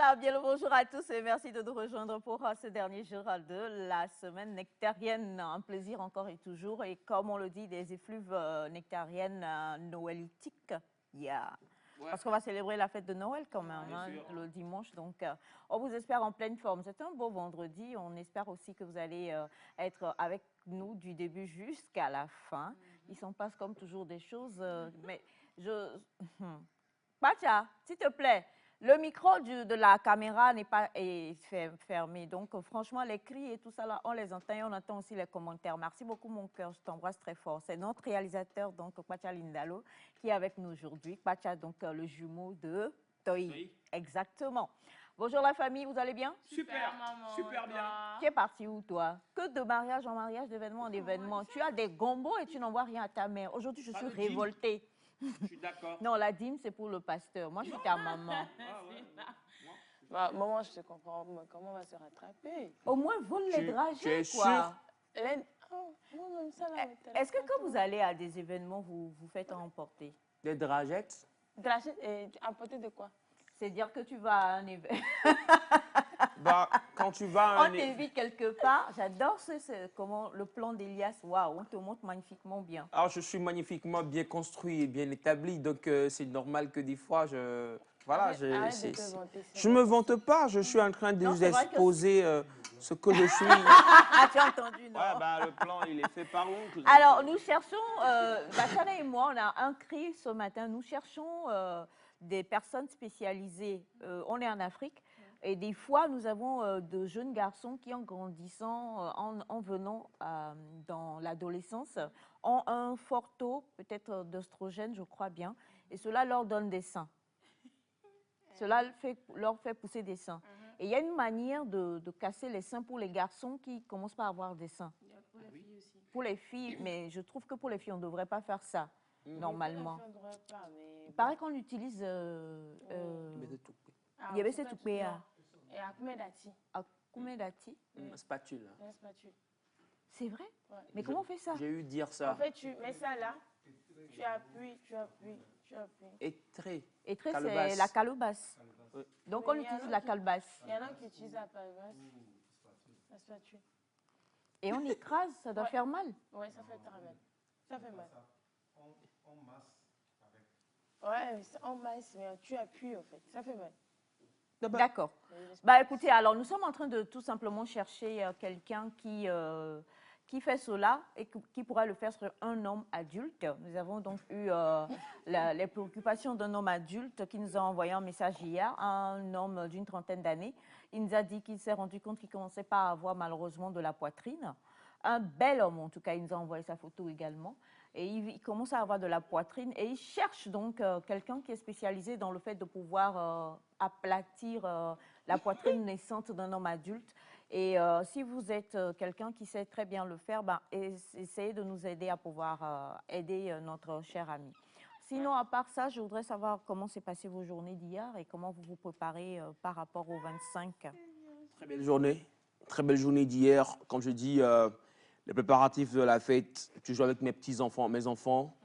Voilà, bien le bonjour à tous et merci de nous rejoindre pour ce dernier jour de la semaine nectarienne. Un plaisir encore et toujours. Et comme on le dit, des effluves nectariennes noëlitiques. Yeah. Ouais. Parce qu'on va célébrer la fête de Noël quand même, hein, le dimanche. Donc, on vous espère en pleine forme. C'est un beau vendredi. On espère aussi que vous allez être avec nous du début jusqu'à la fin. Il s'en passe comme toujours des choses. Mais je... Pacha, s'il te plaît. Le micro de la caméra n'est pas fermé. Donc, franchement, les cris et tout ça, là, on les entend et on entend aussi les commentaires. Merci beaucoup, mon cœur. Je t'embrasse très fort. C'est notre réalisateur, donc, Pacha Lindalo, qui est avec nous aujourd'hui. Pacha, donc, le jumeau de Toi. Oui. Exactement. Bonjour, la famille. Vous allez bien? Super, maman. Super bien. Tu es parti où, toi? Que de mariage en mariage, d'événement en événement. Tu as des gombos et tu n'envoies rien à ta mère. Aujourd'hui, je suis révoltée. Je suis d'accord. Non, la dîme, c'est pour le pasteur. Moi, je suis ta maman. Ah, ouais. Bah, maman, je te comprends. Comment on va se rattraper? Au moins, vole les dragées, tu es quoi. Est-ce que quand vous allez à des événements, vous faites emporter? Des dragettes? Dragettes et emporter de quoi? C'est dire que tu vas à un événement. Bah, quand tu vas à on t'invite quelque part. J'adore comment le plan d'Elias. Waouh, on te montre magnifiquement bien. Alors, je suis magnifiquement bien construit et bien établi. Donc, c'est normal que des fois, voilà, je me vante pas. Je suis en train de vous exposer ce que je suis. Ah, tu as entendu, non? Ouais, bah, le plan, il est fait par l'oncle. Alors, nous cherchons, Bachana et moi, on a un cri ce matin. Nous cherchons des personnes spécialisées. On est en Afrique. Et des fois, nous avons de jeunes garçons qui, en grandissant, en venant dans l'adolescence, ont un fort taux, peut-être d'œstrogène, je crois bien, et cela leur donne des seins. Cela leur fait pousser des seins. Et il y a une manière de casser les seins pour les garçons qui commencent par avoir des seins. Pour les filles aussi. Pour les filles, mais je trouve que pour les filles, on ne devrait pas faire ça, normalement. Il paraît qu'on utilise... Il y avait cette toupée. Et Akumedati. Akumedati. Spatule. Une spatule. C'est vrai? Ouais. Mais comment on fait ça? J'ai eu dire ça. En fait, tu mets ça là, tu appuies, tu appuies, tu appuies. Étré. Étré, c'est la calebasse. Oui. Donc, on utilise la calebasse. Il y en a qui utilisent la calebasse, la spatule. Et on écrase, ça doit faire mal. Oui, ça fait très mal. Ça fait mal. On masse avec. Ouais, on masse, mais tu appuies en fait. Ça fait mal. D'accord. Bah écoutez, alors nous sommes en train de tout simplement chercher quelqu'un qui fait cela et qui pourra le faire sur un homme adulte. Nous avons donc eu les préoccupations d'un homme adulte qui nous a envoyé un message hier, un homme d'une trentaine d'années. Il nous a dit qu'il s'est rendu compte qu'il commençait pas à avoir malheureusement de la poitrine. Un bel homme en tout cas, il nous a envoyé sa photo également. Et il commence à avoir de la poitrine et il cherche donc quelqu'un qui est spécialisé dans le fait de pouvoir aplatir la poitrine naissante d'un homme adulte. Et si vous êtes quelqu'un qui sait très bien le faire, ben, essayez de nous aider à pouvoir aider notre cher ami. Sinon, à part ça, je voudrais savoir comment s'est passé vos journées d'hier et comment vous vous préparez par rapport au 25. Très belle journée. Très belle journée d'hier. Quand je dis... les préparatifs de la fête, je joue avec mes petits-enfants, mes enfants,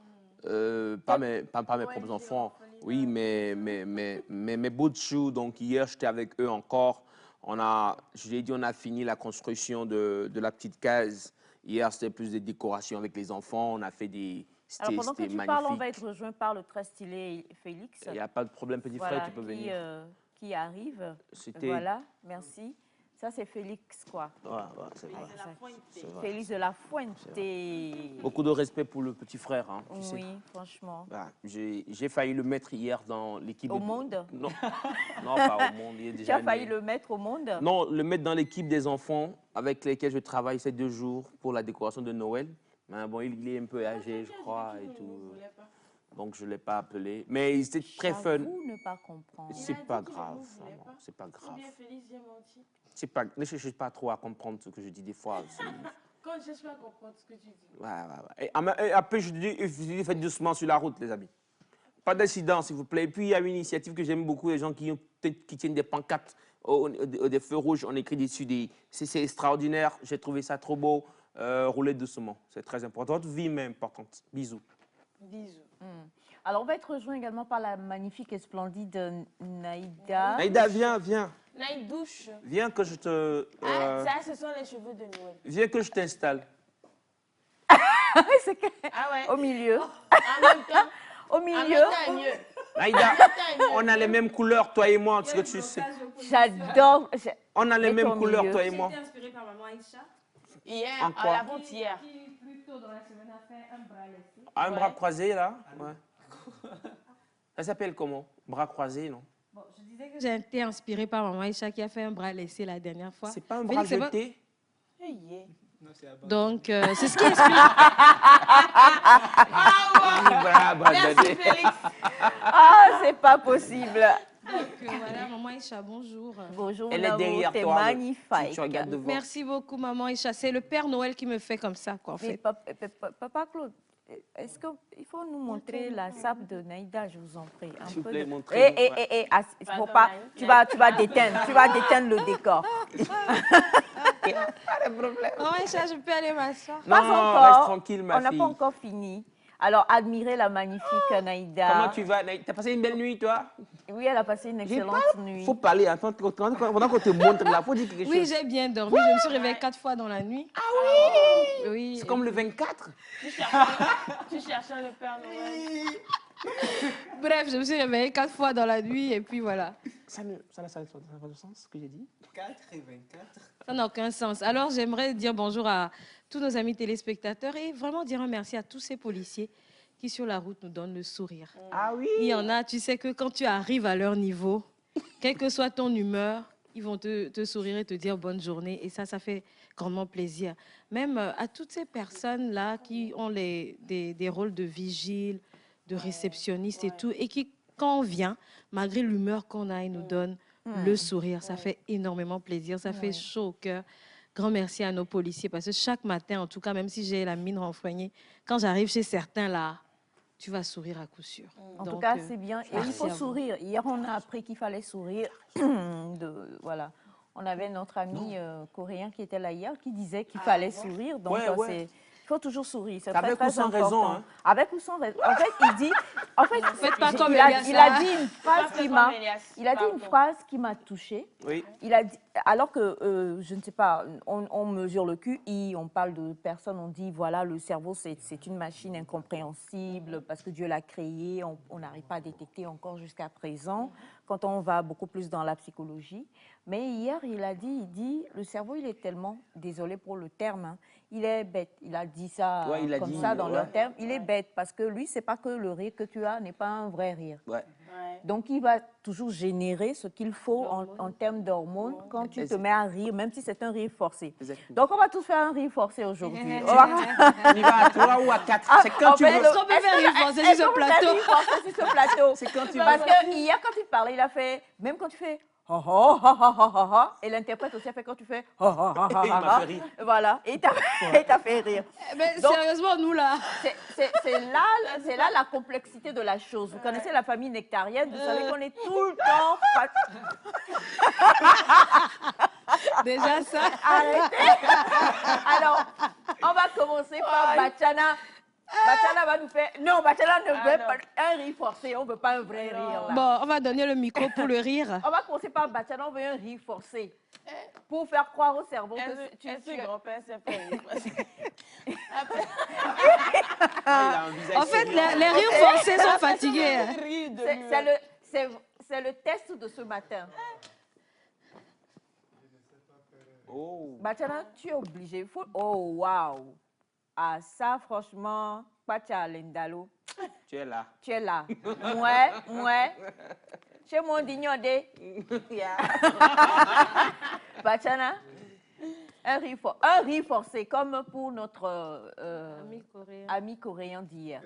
pas mes propres enfants, oui, mes bouts de choux. Donc hier, j'étais avec eux encore. Je l'ai dit, on a fini la construction de la petite case. Hier, c'était plus des décorations avec les enfants. On a fait des... Alors pendant que tu parles, on va être rejoint par le très stylé Félix. Il n'y a pas de problème, petit frère, tu peux venir. Qui arrive. Voilà, merci. Ça, c'est Félix, quoi. Ouais, c'est vrai. Félix de la Fuente. Beaucoup de respect pour le petit frère. Hein, tu sais. Franchement. Bah, j'ai failli le mettre hier dans l'équipe. Au monde? Non, non, pas au monde. Il est déjà tu as failli le mettre au monde? Non, le mettre dans l'équipe des enfants avec lesquels je travaille ces 2 jours pour la décoration de Noël. Mais bon, il est un peu âgé, je crois, et tout. Donc, je ne l'ai pas appelé. Mais c'était très fun. Ne pas comprendre. C'est pas grave. C'est pas grave. C'est pas, ne cherche pas trop à comprendre ce que je dis des fois. Quand je cherche pas à comprendre ce que tu dis. Ouais. Et après, je dis, faites doucement sur la route, les amis. Pas d'incident, s'il vous plaît. Et puis, il y a une initiative que j'aime beaucoup, les gens qui tiennent des pancartes, des feux rouges, on écrit dessus c'est extraordinaire, j'ai trouvé ça trop beau. Roulez doucement, c'est très important. Votre vie est importante. Bisous. Bisous. Alors, on va être rejoint également par la magnifique et splendide Naïda. Naïda, viens. Naïd douche. Viens que je te... Ah, ça, ce sont les cheveux de Noël. Viens que je t'installe. C'est que- Ah ouais. Au milieu. En même temps. Au En milieu. même temps, mieux. Naïda, on a les mêmes couleurs, toi et moi, ce que tu sais. J'adore. On a les Mets-toi mêmes au couleurs, milieu. toi et moi. J'ai été inspirée par maman Aïcha, Hier, En quoi? avant-hier. qui plus tôt dans la semaine a fait un bras laissé. Un bras croisé, là. Ouais. Ça s'appelle comment? Bras croisé, non? Bon, je disais que j'ai été inspirée par maman Aïcha qui a fait un bras laissé la dernière fois. C'est pas un bras Félix, c'est pas- jeté? Donc, c'est ce qui explique. Un bras abandonné. Ah, c'est pas possible. Donc, voilà, maman Aïcha, bonjour. Bonjour, Elle est Navo, derrière t'es toi. magnifique. Tu regardes devant. Merci beaucoup, maman Aïcha. C'est le Père Noël qui me fait comme ça, quoi, en Mais fait. Papa Claude, est-ce qu'il faut nous montrer la sape de Naïda, je vous en prie. Un S'il vous peu plaît, de- montrez-nous. il faut pas, tu vas déteindre le décor. Maman Aïcha, je peux aller m'asseoir. Non, Pas encore. reste tranquille, ma On n'a fille. pas encore fini. Alors, admirez la magnifique Naïda. Comment tu vas, Naïda? T'as passé une belle nuit, toi? Oui, elle a passé une J'ai excellente pas- nuit. Faut parler. Attends, pendant qu'on te montre là, faut dire quelque Oui, chose. j'ai bien dormi. Je me suis réveillée 4 fois dans la nuit. Ah oui? Oui. C'est comme le 24? Tu cherchais le Père Noël. Bref, je me suis réveillée 4 fois dans la nuit et puis voilà. Ça n'a pas de sens, ce que j'ai dit? 4 et 24. Ça n'a aucun sens. Alors, j'aimerais dire bonjour à tous nos amis téléspectateurs et vraiment dire un merci à tous ces policiers qui, sur la route, nous donnent le sourire. Ah oui? Il y en a, tu sais que quand tu arrives à leur niveau, quelle que soit ton humeur, ils vont te sourire et te dire bonne journée. Et ça fait grandement plaisir. Même à toutes ces personnes-là qui ont des rôles de vigile, de réceptionniste et tout, et qui, quand on vient, malgré l'humeur qu'on a, ils nous donnent le sourire. Ça fait énormément plaisir, ça fait chaud au cœur. Grand merci à nos policiers, parce que chaque matin, en tout cas, même si j'ai la mine renfrognée, quand j'arrive chez certains, là, tu vas sourire à coup sûr. En tout Donc, cas, c'est bien. Et il merci faut à vous. sourire. Hier, on a appris qu'il fallait sourire. Voilà. On avait notre ami coréen qui était là hier qui disait qu'il fallait sourire. Donc, Ouais. il faut toujours sourire. C'est Avec très, ou sans très raison, important. hein. Avec ou sans raison. En fait, il dit... En fait, Faites pas comme il a Elias, dit là. une phrase qui m'a... Il a dit une phrase qui m'a touchée. Oui. Il a dit, alors que, je ne sais pas, on mesure le QI, on parle de personnes, on dit, voilà, le cerveau, c'est une machine incompréhensible parce que Dieu l'a créé, on n'arrive pas à détecter encore jusqu'à présent, quand on va beaucoup plus dans la psychologie. Mais hier, il dit, le cerveau, il est tellement, désolé pour le terme, hein, il est bête. Il a dit ça Ouais, il a comme dit, ça dans ouais. leur terme. Il est bête parce que lui, c'est pas que le rire que tu as n'est pas un vrai rire. Ouais. Donc, il va toujours générer ce qu'il faut en termes d'hormones quand tu te mets à rire, même si c'est un rire forcé. Exactement. Donc, on va tous faire un rire forcé aujourd'hui. On y va à 3 ou à 4. C'est quand En tu fait, veux. Est-ce qu'on peut faire rire forcé sur ce plateau? Rire forcé sur ce plateau. C'est quand tu Parce veux. que hier, quand il parlait, il a fait, même quand tu fais ha ha ha ha ha ha ha, et l'interprète aussi a fait quand tu fais ha ha ha ha Il m'a ha fait rire. voilà, et il t'a fait rire. Mais Donc- sérieusement, nous là, C'est là la complexité de la chose. Vous connaissez la famille nectarienne, vous savez qu'on est tout le temps... déjà ça. Arrêtez. Alors, on va commencer par Bachana. Bachana va nous faire... Non, Bachana ne veut pas un rire forcé, on ne veut pas un vrai rire. Là. Bon, on va donner le micro pour le rire. On va commencer par Bachana, on veut un rire forcé. Pour faire croire au cerveau que Est-ce que tu... grand-père s'est fait Il a un visage En fait, sérieux. les rires forcés sont fatigués. hein. C'est le test de ce matin. Oh. Bachana, tu es obligé. Il faut... Oh, waouh. Ah, ça, franchement, Pacha Lendalo, Tu es là. tu es là. Ouais. Chez mon dignodé. Bachana, un rire forcé, comme pour notre ami coréen d'hier.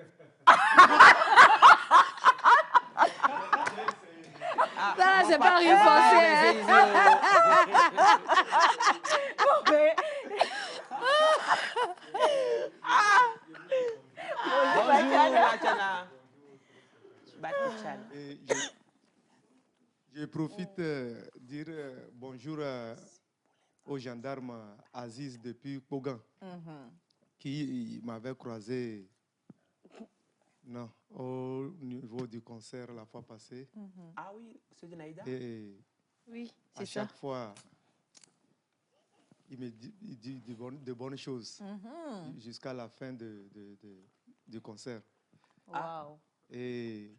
Ça, c'est pas rire forcé. hein. Bonjour, Bachana. Bachana. Et je profite dire bonjour au gendarme Aziz depuis Kogan, qui m'avait croisé Non, au niveau du concert la fois passée. Ah oui, c'est de Naïda. Et Oui, à c'est ça. chaque fois, il dit de bonnes choses jusqu'à la fin du concert. Waouh. Et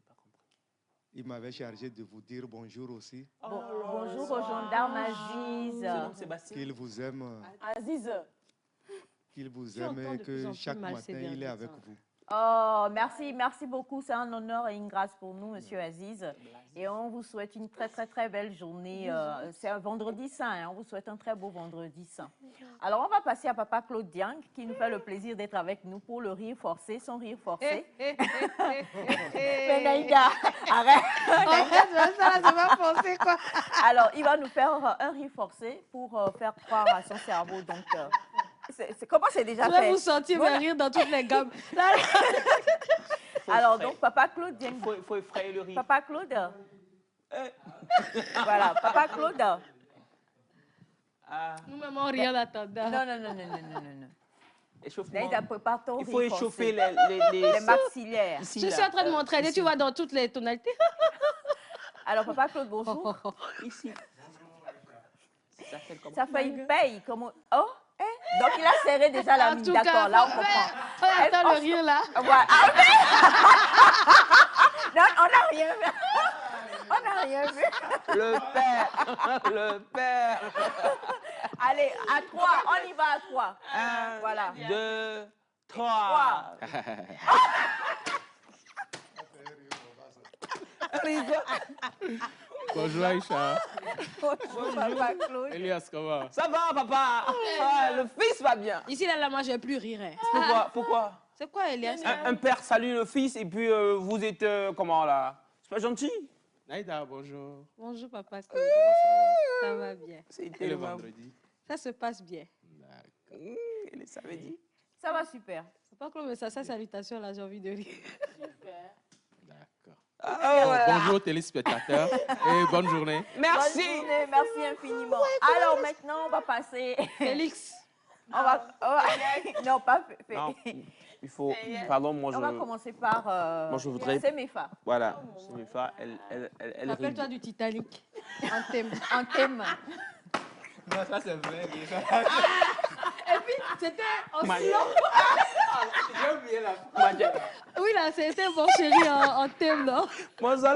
il m'avait chargé de vous dire bonjour aussi, Bonjour au gendarme Aziz. Sébastien. qu'il vous aime, Aziz. qu'il vous Tu entends aime et de plus en que plus chaque mal matin, ces il est derniers avec temps. vous. Oh, merci beaucoup. C'est un honneur et une grâce pour nous, Monsieur Aziz. Et on vous souhaite une très belle journée. C'est un vendredi saint. Hein. On vous souhaite un très beau vendredi saint. Alors, on va passer à Papa Claude Diang, qui nous fait le plaisir d'être avec nous pour le rire forcé, son rire forcé. Mais Naïda, arrête. Ça va penser quoi? Alors, il va nous faire un rire forcé pour faire croire à son cerveau. Donc, comment c'est déjà Je vais fait? vous sentir me rire dans toutes les gammes. Là, Alors, donc, Papa Claude Diang. Il faut effrayer le rire. Papa Claude. Voilà, Papa Claude. nous-mêmes, on rit en attendant. Non. Échauffement. Naïda, prépare ton Il faut rire échauffer forcé. les Les maxillaires. ici, Je suis là. en train de m'entraîner, tu vois, dans toutes les tonalités. Alors, Papa Claude, bonjour. Ici. Ça fait comment? Ça fait une paye. Comment... Oh, hein? Donc, il a serré déjà la En mine. tout cas, D'accord, là, on comprend. on attend le rire là. Voilà. Ah, ok. Non, on n'a rien vu. On n'a rien vu. Le père. Allez, à 3. On y va à 3. 1, Voilà. 2, 3. Bonjour Aïcha. Bonjour, Papa Claude. Elias, comment? Ça va, papa? Ah, le fils va bien. Ici, là, moi, je ne vais plus rire. Hein. Pourquoi? C'est quoi, Elias? Un père salue le fils et puis vous êtes comment là? C'est pas gentil? Naïda, bonjour. Bonjour, papa. Comment ça Ça va bien. C'est va? Et le vendredi? Ça se passe bien. D'accord. Ça veut dire. Ça va super. C'est pas comme ça, sa salutation, là, j'ai envie de rire. D'accord. Bonjour téléspectateurs et bonne journée. Merci. Bonne journée, merci infiniment. Alors maintenant, on va passer. Félix. Non, pas fait. Non, il faut. Pardon, moi On va commencer par. Moi, je voudrais. C'est Mefa. Voilà. Semifa, elle Rappelle-toi du Titanic. En thème. En thème. Non, ça c'est vrai déjà. Et puis, c'était en slow. J'ai oublié la Oui, là, c'était mon chéri en thème, non? Moi, ça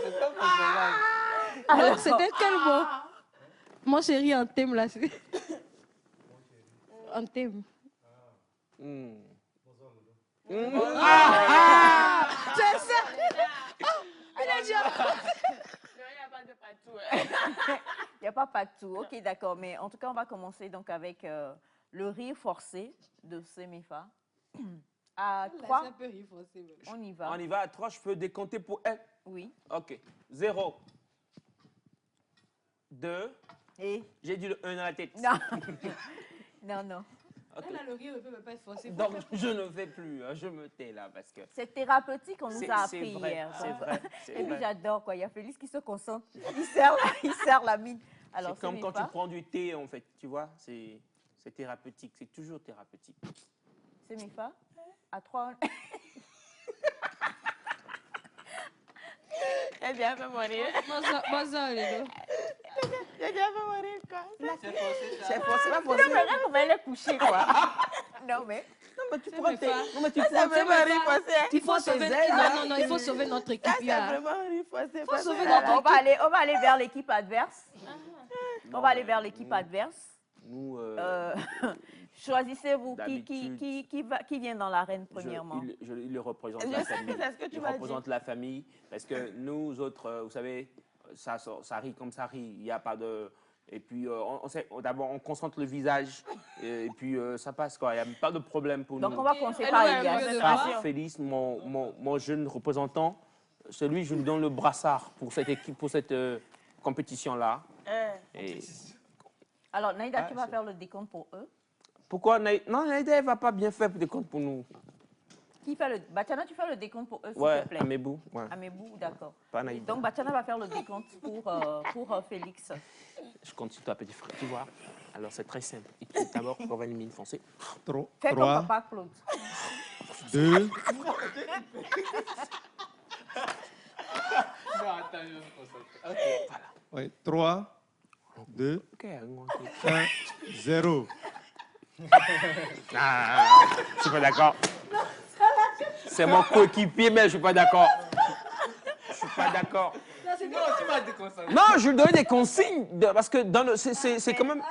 c'est pas pour Non, c'était quel mot? Mon chéri en thème, là. En thème. C'est ça. Il a dit. Il n'y a pas patou. Ok, d'accord. Mais en tout cas, on va commencer donc avec le rire forcé de Semefa. À 3, on y va. On y va à 3, je peux décompter pour elle. Oui. Ok. 0, 2, Et j'ai dit le 1 dans la tête. non. Non. Ok. Elle a le rire ne peut pas être forcé. Donc, je ne vais plus, hein, je me tais là parce que. C'est thérapeutique, on nous a appris vrai, hier. c'est vrai. Et puis j'adore quoi. Il y a Félix qui se concentre. Il serre la mine. Alors, C'est comme quand Semefa, tu prends du thé en fait, tu vois, c'est thérapeutique, c'est toujours thérapeutique. Semefa, à 3. Elle vient me mourir. Bonsoir, les gars. Elle vient me mourir, quoi. C'est forcément Non, mais regarde comment elle est couchée, quoi. Non, mais. Non, mais tu C'est prends mes tes. pas. Non, mais tu Ça prends me tes. marie forcé. Il faut tes sauver. ailes, Non, il faut sauver notre équipe. C'est là. vraiment rire forcé. Faut sauver Alors, notre on va aller vers l'équipe adverse. On va aller vers l'équipe adverse. Nous, Choisissez-vous d'habitude, qui vient dans l'arène premièrement. il représente Je la sais, famille. c'est ce que tu Il m'as représente la famille parce que nous autres, vous savez, ça rit comme ça rit. Il n'y a pas de. Et puis, d'abord, on concentre le visage et puis ça passe quoi. Il n'y a pas de problème pour Donc, nous. on va commencer Elle par aurait Elias. mieux de Ah, voir. Félix, mon jeune représentant, celui, je lui donne le brassard pour cette équipe, pour cette compétition-là. Et Alors, Naïda, tu vas faire le décompte pour eux. pourquoi Non, Naïda, elle ne va pas bien faire des comptes pour nous. Qui fait le... Batiana, tu fais le décompte pour eux, s'il Ouais, te plaît. à mes bouts. Ouais. Amébou, d'accord. Pas Naïda. Donc, Batiana va faire le décompte pour Félix. Je compte sur toi, petit frère, tu vois. Alors, c'est très simple. D'abord, on va une mine foncée. Fais comme 3, Papa Claude. 2. Non, attends, je me concentre. Ok. Oui, 3, 2, Ok. 1, 0. Ah, je suis pas d'accord. C'est mon coéquipier, mais je suis pas d'accord. Je suis pas d'accord. Non, tu m'as déconcentré. Non, je lui donne des consignes parce que c'est quand même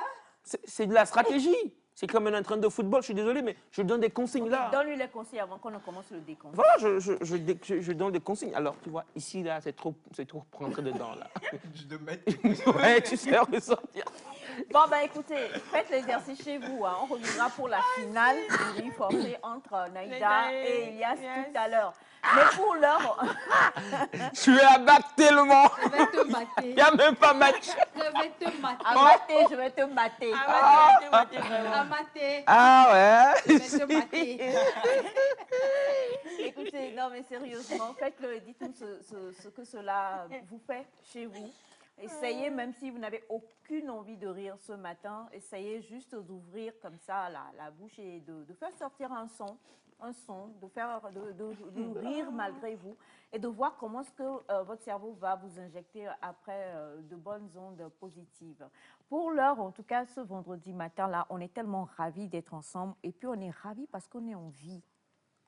c'est de la stratégie. C'est comme un entraîneur de football. Je suis désolé, mais je lui donne des consignes là. Donne-lui les conseils avant qu'on ne commence le décompte. Voilà, je donne des consignes. Alors, tu vois, ici là, c'est trop rentrer dedans là. Je dois mettre. Ouais, tu sais ressortir. Bon, ben écoutez, faites l'exercice chez vous. Hein. On reviendra pour la finale du riz forcé entre Naïda et Elias tout à l'heure. Mais pour l'heure, Je vais abattre tellement. Je vais te mater. Il n'y a même pas match. Je vais te mater. à mater, je vais te mater. À mater. Ah ouais. Je vais te mater. Écoutez, non mais sérieusement, faites-le et dites-nous ce que cela vous fait chez vous. Essayez, même si vous n'avez aucune envie de rire ce matin, essayez juste d'ouvrir comme ça la bouche et de faire sortir un son, de rire malgré vous et de voir comment est-ce que votre cerveau va vous injecter après de bonnes ondes positives. Pour l'heure, en tout cas, ce vendredi matin-là, on est tellement ravis d'être ensemble et puis on est ravis parce qu'on est en vie.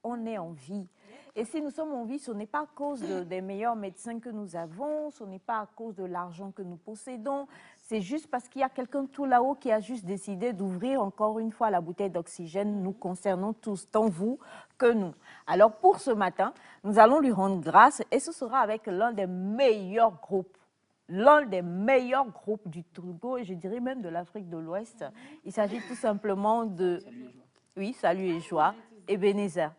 On est en vie. Et si nous sommes en vie, ce n'est pas à cause des meilleurs médecins que nous avons, ce n'est pas à cause de l'argent que nous possédons, c'est juste parce qu'il y a quelqu'un tout là-haut qui a juste décidé d'ouvrir encore une fois la bouteille d'oxygène nous concernant tous, tant vous que nous. Alors pour ce matin, nous allons lui rendre grâce et ce sera avec l'un des meilleurs groupes. L'un des meilleurs groupes du Togo et je dirais même de l'Afrique de l'Ouest. Il s'agit tout simplement de... Oui, Salut et Joie, Ebenezer.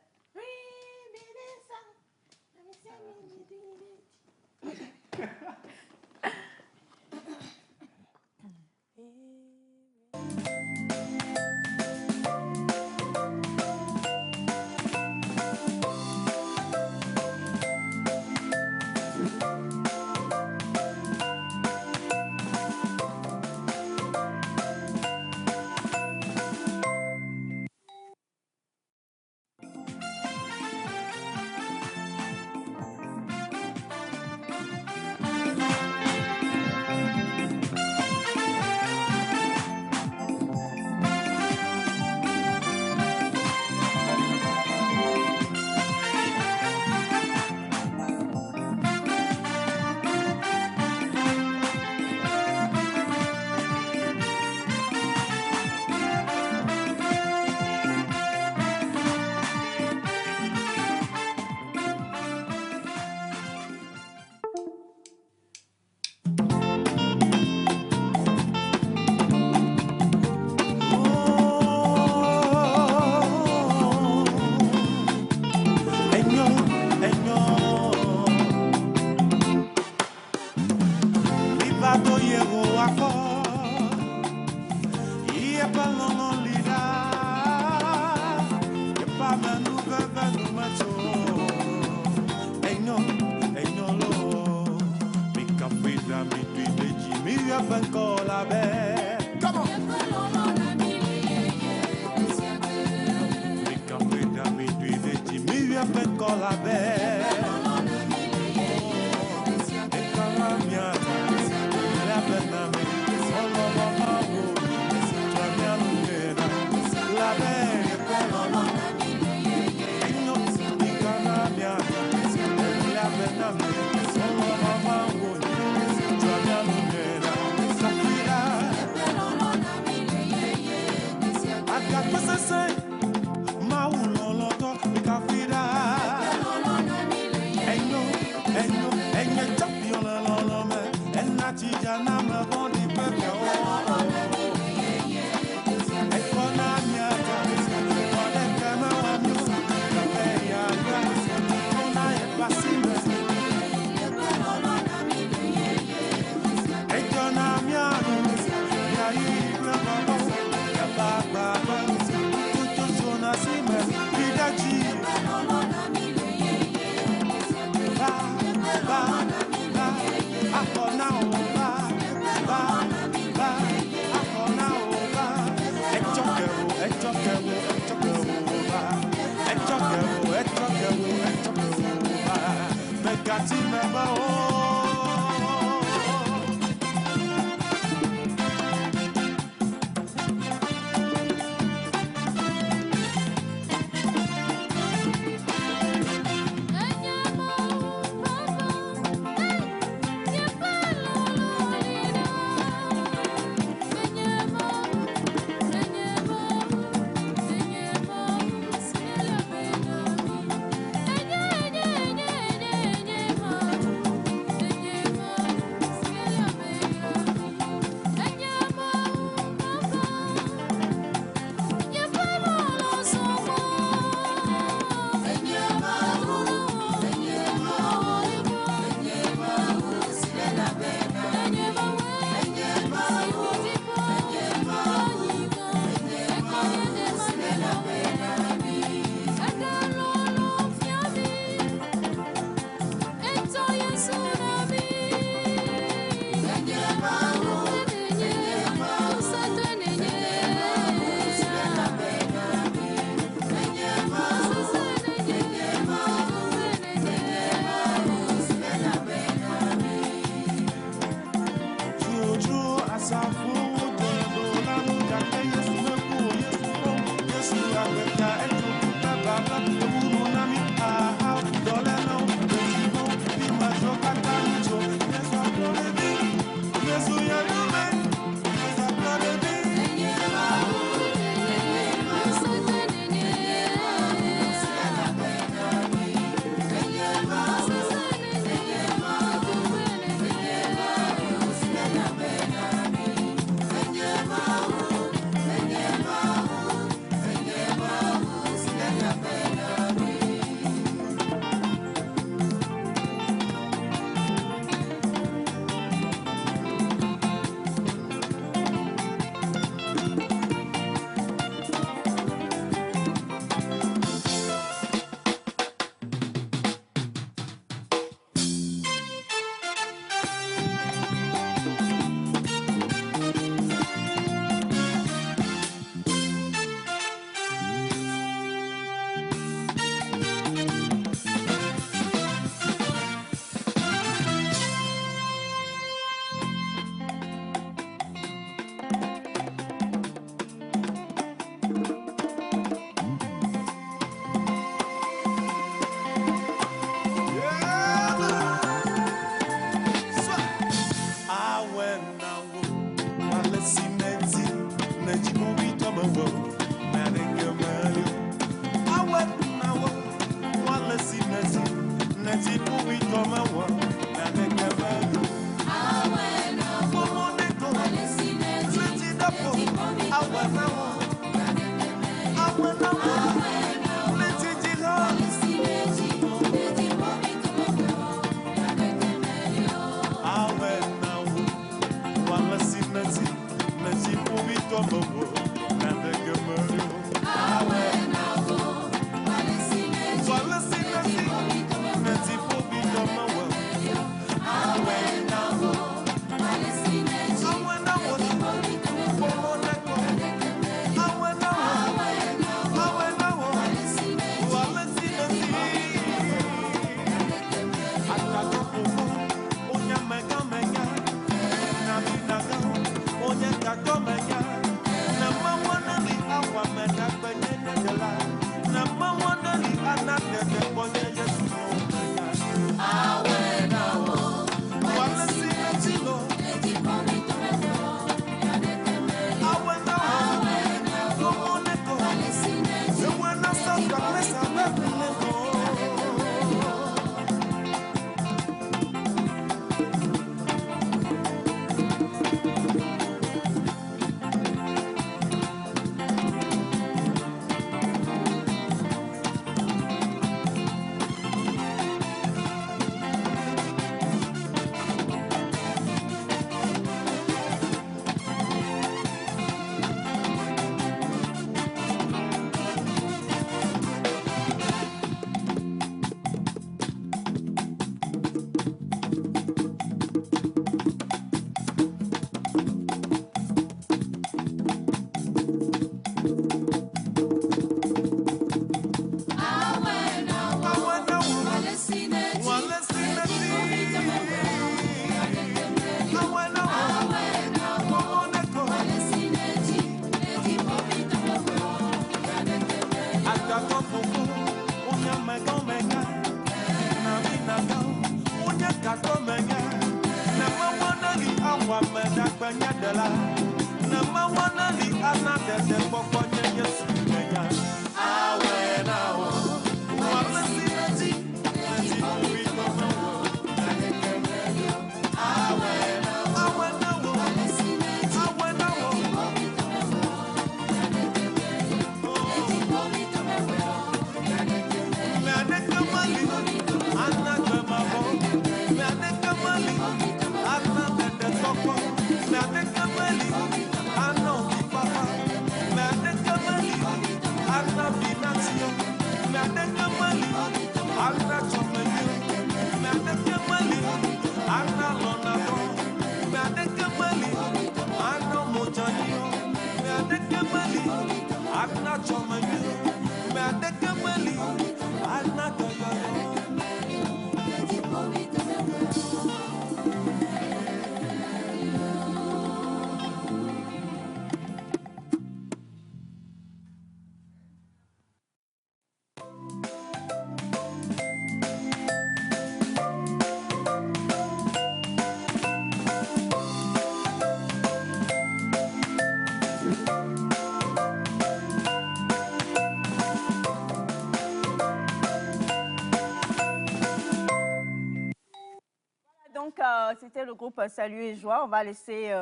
Donc, c'était le groupe Salut et Joie. On va laisser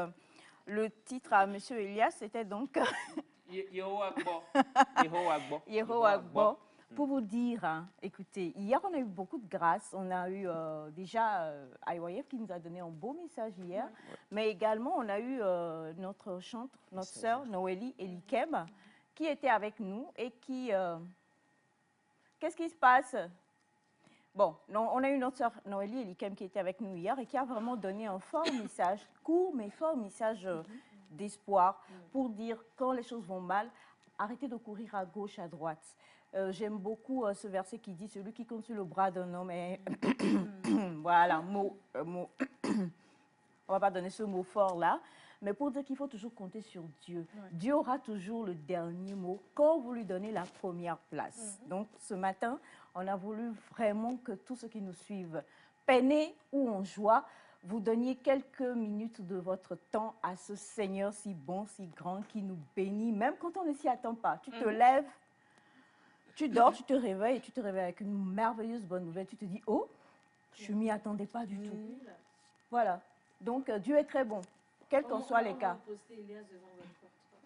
le titre à Monsieur Elias. C'était donc Yero Agbo. Pour vous dire, hein, écoutez, hier, on a eu beaucoup de grâce. On a eu déjà IYF qui nous a donné un beau message hier. Mais également, on a eu notre chantre, notre sœur Noélie Elikem, qui était avec nous et qui... Qu'est-ce qui se passe? Bon, non, on a eu notre sœur Noélie Elikem qui était avec nous hier et qui a vraiment donné un fort message, court mais fort message d'espoir pour dire quand les choses vont mal, arrêtez de courir à gauche, à droite. J'aime beaucoup ce verset qui dit, celui qui compte sur le bras d'un homme est... voilà, mot. On ne va pas donner ce mot fort là, mais pour dire qu'il faut toujours compter sur Dieu. Ouais. Dieu aura toujours le dernier mot quand vous lui donnez la première place. Donc ce matin, on a voulu vraiment que tous ceux qui nous suivent, peinés ou en joie, vous donniez quelques minutes de votre temps à ce Seigneur si bon, si grand, qui nous bénit, même quand on ne s'y attend pas. Tu te lèves, tu dors, tu te réveilles et tu te réveilles avec une merveilleuse bonne nouvelle. Tu te dis, oh, je ne m'y attendais pas du tout. Voilà. Donc, Dieu est très bon, quels qu'en soient les cas.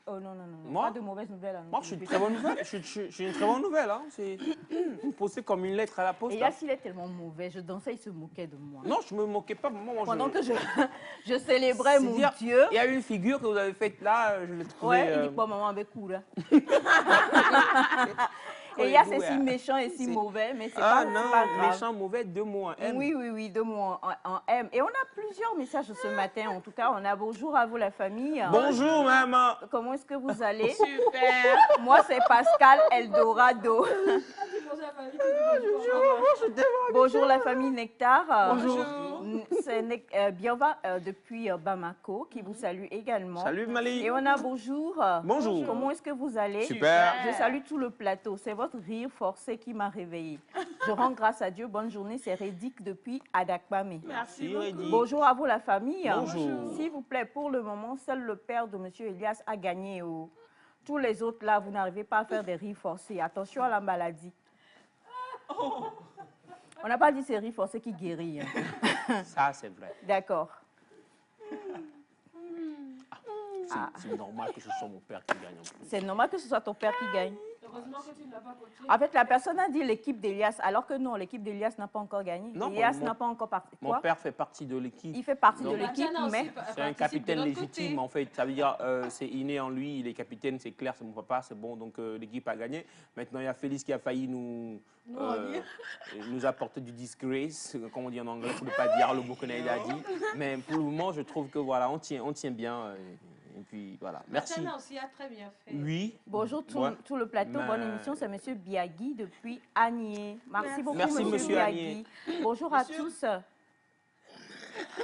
Oh non, non, non, Moi, pas de mauvaises nouvelles. Moi, je suis une très bonne nouvelle. Je suis une très bonne nouvelle. Hein. Vous me posez comme une lettre à la poste. Et là, s'il est tellement mauvais, je dansais, il se moquait de moi. Non, je ne me moquais pas. Moi, pendant que je célébrais mon Dieu. Il y a une figure que vous avez faite là, je l'ai trouvée... Ouais, il dit quoi, maman, avec cool, là. Et il y a c'est si méchant et si mauvais, mais c'est pas grave. Ah non, méchant, mauvais, deux mots en M. Oui, oui, oui, deux mots en M. Et on a plusieurs messages ce matin. En tout cas, on a bonjour à vous la famille. Bonjour maman. Comment est-ce que vous allez? Super. Moi, c'est Pascal Eldorado. Bonjour la famille Nectar. Bonjour. C'est Bienva depuis Bamako qui vous salue également. Salut Mali. Et on a bonjour. Bonjour. Comment est-ce que vous allez? Super. Je salue tout le plateau. C'est votre rire forcé qui m'a réveillée. Je rends grâce à Dieu. Bonne journée. C'est Rédic depuis Adakpame. Merci Rédic. Bonjour à vous la famille. Bonjour. S'il vous plaît, pour le moment, seul le père de M. Elias a gagné. Tous les autres là, vous n'arrivez pas à faire des rires forcés. Attention à la maladie. On n'a pas dit c'est rire forcé qui guérit. Hein. Ça, c'est vrai. D'accord. C'est normal que ce soit mon père qui gagne. C'est normal que ce soit ton père qui gagne. Heureusement que tu ne l'as pas coaché. En fait, la personne a dit l'équipe d'Elias, alors que non, l'équipe d'Elias n'a pas encore gagné. Non, Elias n'a pas encore parti. Mon père fait partie de l'équipe. Il fait partie de Donc, l'équipe, mais... C'est un capitaine légitime, en fait. Ça veut dire, c'est inné en lui, il est capitaine, c'est clair, c'est mon papa, c'est bon, donc l'équipe a gagné. Maintenant, il y a Félix qui a failli nous apporter du disgrace, comme on dit en anglais, pour ne pas dire le mot que Naïda a dit. Mais pour le moment, je trouve que voilà, on tient bien. Et puis voilà, merci. Matana aussi a très bien fait. Oui. Bonjour tout le plateau, bonne émission, c'est M. Biagui depuis Agnier. Merci beaucoup, Merci, M. Monsieur Biagui. Bonjour à tous.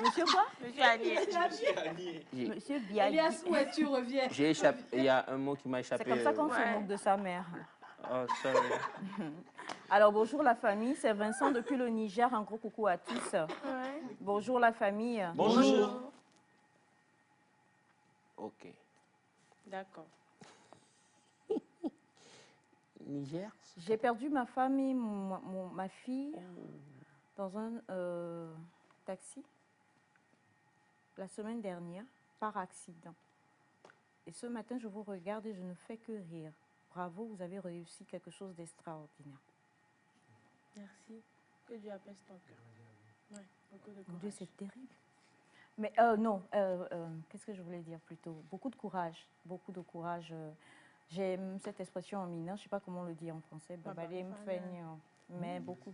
Monsieur quoi? Monsieur Agnier. Monsieur Biagui. Elias, où es-tu? Reviens. J'ai échappé, il y a un mot qui m'a échappé. C'est comme ça qu'on se moque de sa mère. Oh, sorry. Alors, bonjour la famille, c'est Vincent depuis le Niger. Un gros coucou à tous. Ouais. Bonjour la famille. Bonjour. Ok. D'accord. Niger. J'ai perdu ma femme et ma fille dans un taxi la semaine dernière par accident. Et ce matin, je vous regarde et je ne fais que rire. Bravo, vous avez réussi quelque chose d'extraordinaire. Merci. Que Dieu apaise ton cœur. Ouais, beaucoup de Mon courage. Dieu, c'est terrible. Mais non, qu'est-ce que je voulais dire plutôt? Beaucoup de courage, beaucoup de courage. J'aime cette expression en mineur, je ne sais pas comment on le dit en français. Babalé m'feigne, mais beaucoup.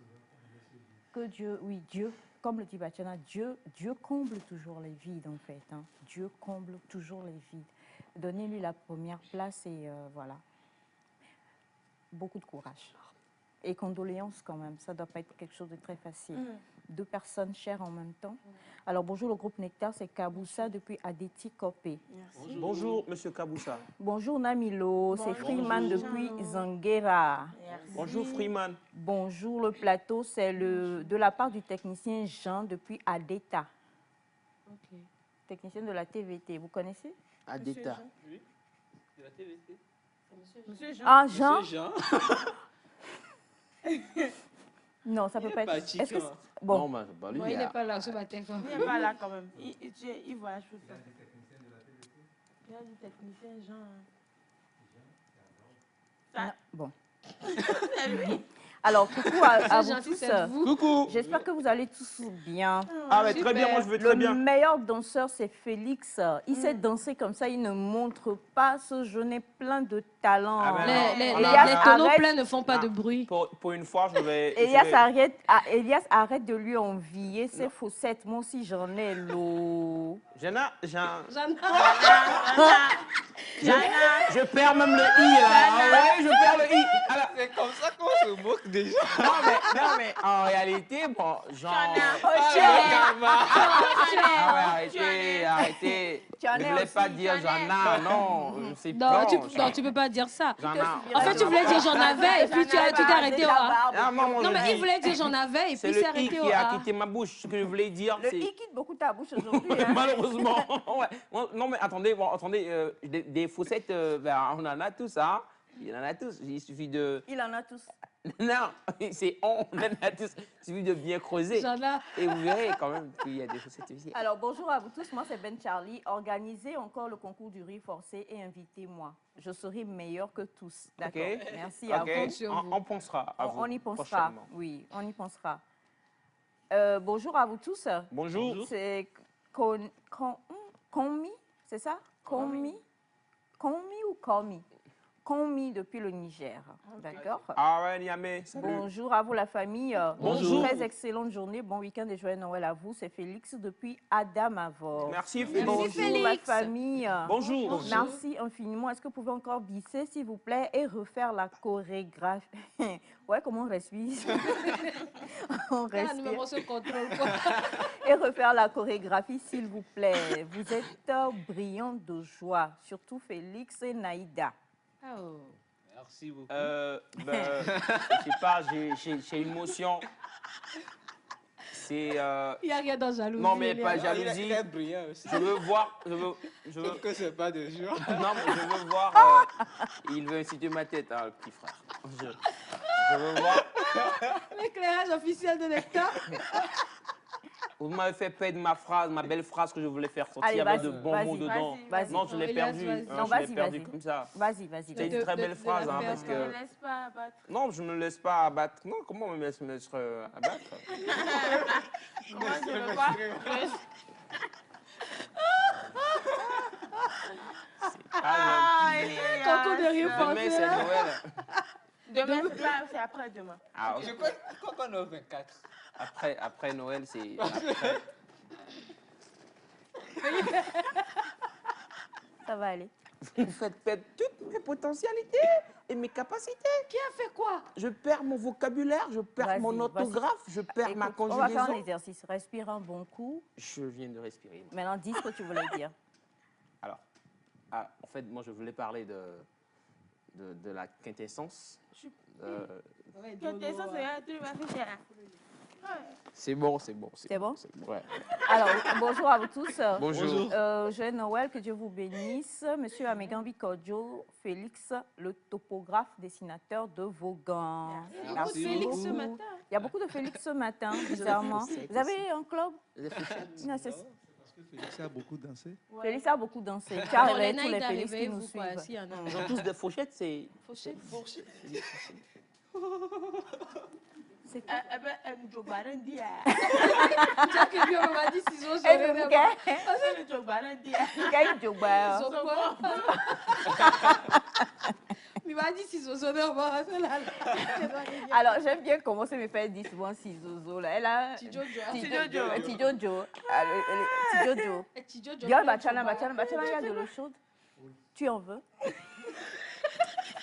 Que Dieu, oui, Dieu, comme le dit Batiana, Dieu comble toujours les vides en fait. Hein. Dieu comble toujours les vides. Donnez-lui la première place et voilà. Beaucoup de courage. Et condoléances quand même, ça ne doit pas être quelque chose de très facile. Deux personnes chères en même temps. Alors bonjour le groupe Nectar, c'est Kaboussa depuis Adeti Kopé. Merci. Bonjour, monsieur Kaboussa. Bonjour Namilo, c'est Freeman depuis Zanguera. Merci. Bonjour, Freeman. Bonjour le plateau, c'est de la part du technicien Jean depuis Adeta. Ok. Technicien de la TVT, vous connaissez? Adeta. Oui, de la TVT. Monsieur Jean. Ah, Jean? Monsieur Jean. Non, ça peut pas être. Pas Est-ce que chic, bon, Non, mais bah, lui, Bon, il il a- n'est pas là ce matin. Quand Il n'est pas là quand même. Il voyage tout le temps. Il a dit technicien Jean. non, bon. C'est lui. Alors coucou à c'est vous gentil, tous. c'est vous. Coucou. J'espère que vous allez tous bien. Ah, mais très bien, moi je vais très Le bien. meilleur danseur, c'est Félix. Il sait danser comme ça, il ne montre pas ce jeune est plein de talent. Ah ben Les non. Elias, tonneaux arrête. pleins ne font pas de Ah. bruit. Pour une fois, je vais. Elias, arrête de lui envier ses faussettes. Moi aussi, j'en ai l'eau. Jana, Jana, je perds même le i là. Ah ouais, je perds le i. Alors, C'est comme ça qu'on se moque déjà. non, mais en réalité, bon, genre. Ah ouais, arrêtez. Tu en Ne es voulais pas aussi, dire tu en es. Jana, non. C'est non, blanc, tu peux pas dire ça. Jana. En fait, tu voulais dire j'en avais et puis tu t'es arrêté au A. Ah, non, moi, Non, je mais il dis, voulait dire j'en avais et c'est puis le s'est i arrêté au qui a A. quitté ma bouche. Ce que je voulais dire, Le c'est. i quitte beaucoup ta bouche aujourd'hui. Hein. Malheureusement. Ouais. Non, mais attendez, des faussettes, ben, on en a tous, hein. Il en a tous. Il suffit de. Il en a tous. Non, c'est on en a tous. Il suffit de bien creuser. Jana, Et vous verrez quand même qu'il y a des faussettes aussi. Alors, bonjour à vous tous. Moi, c'est Ben Charlie. Organisez encore le concours du riz forcé et invitez-moi. Je serai meilleur que tous. D'accord. Ok. Merci à Ok, vous. sur vous. on pensera à vous On y pensera. prochainement. Oui, on y pensera. Bonjour à vous tous. Bonjour. C'est Komi, c'est ça? Komi ou Komi? Komi depuis le Niger. D'accord. Ah ouais, Niamey. Salut. Bonjour à vous la famille. Bonjour. Très excellente journée. Bon week-end et joyeux Noël à vous. C'est Félix depuis Adamavor. Merci, Félix. Bonjour la famille. Bonjour. Merci infiniment. Est-ce que vous pouvez encore bisser, s'il vous plaît, et refaire la chorégraphie? Ouais, comment on respire? On un respire. numéro se contrôle quoi. Et refaire la chorégraphie, s'il vous plaît. Vous êtes brillants de joie, surtout Félix et Naïda. Oh. Merci beaucoup. Ben, je sais pas, j'ai une motion. C'est. Il n'y a rien dans jalousie. Non, mais Elias. pas Il jalousie. est brillant aussi. Je veux voir. Sauf que c'est pas de jour. Non, mais je veux voir. Il veut inciter ma tête, hein, le petit frère. Je veux voir. L'éclairage officiel de Nectar. Vous m'avez fait perdre ma phrase, ma belle phrase que je voulais faire sortir. Allez, Il y avait vas-y, de bons vas-y, mots dedans. vas-y. Non, je l'ai Elias, perdu. vas-y. Hein, Non, je l'ai vas-y, perdu vas-y. comme ça. Vas-y, vas-y. C'est vas-y. une très belle phrase, hein, faire. parce Ne que. laisse pas abattre. Non, je ne me laisse pas abattre. Non, comment me laisse abattre? Comment tu veux quoi? Ah, Concours de rire Demain, forcé, c'est là. Noël. Demain, c'est après-demain. Ah, Je crois qu'on est au 24. après Noël, c'est. Après. Ça va aller. Vous faites perdre toutes mes potentialités et mes capacités. Qui a fait quoi? Je perds mon vocabulaire, je perds Vas-y, mon vas-y. orthographe, je perds ma Écoute, on va faire un conjugaison. exercice. Respire un bon coup. Je viens de respirer. Maintenant, dis ce que tu voulais dire. Alors, en fait, moi, je voulais parler de la quintessence. Quintessence, c'est un truc, ma fille, C'est bon, c'est bon. C'est bon? Ouais. Alors, bonjour à vous tous. Bonjour. Joyeux Noël, que Dieu vous bénisse. Monsieur Amégambi Kodjo, Félix, le topographe dessinateur de Vaughan. Merci Félix ce matin. Il y a beaucoup de Félix ce matin, bizarrement. Vous avez un club? Non, c'est- Parce que Félix a beaucoup dansé. Félix a beaucoup dansé. Tu as Alors, réveillé tous les Naïda, Félix qui nous réveillez-vous, quoi, suivent. s'il y en a. Ils ont tous des fourchettes, c'est... Fauchette. C'est quoi? un jobarandi. Tu as que Dieu m'a dit ciseaux Eh, sur mais les Un jobarandi. Quel joba. Il m'a dit ciseaux sur les Alors, j'aime bien comment ça me fait dire souvent si Zozo. Là. Elle a... Tijojo. Tijojo. Tijojo. Tijojo. Diol, Bachana, il y a de l'eau chaude. Tu en veux?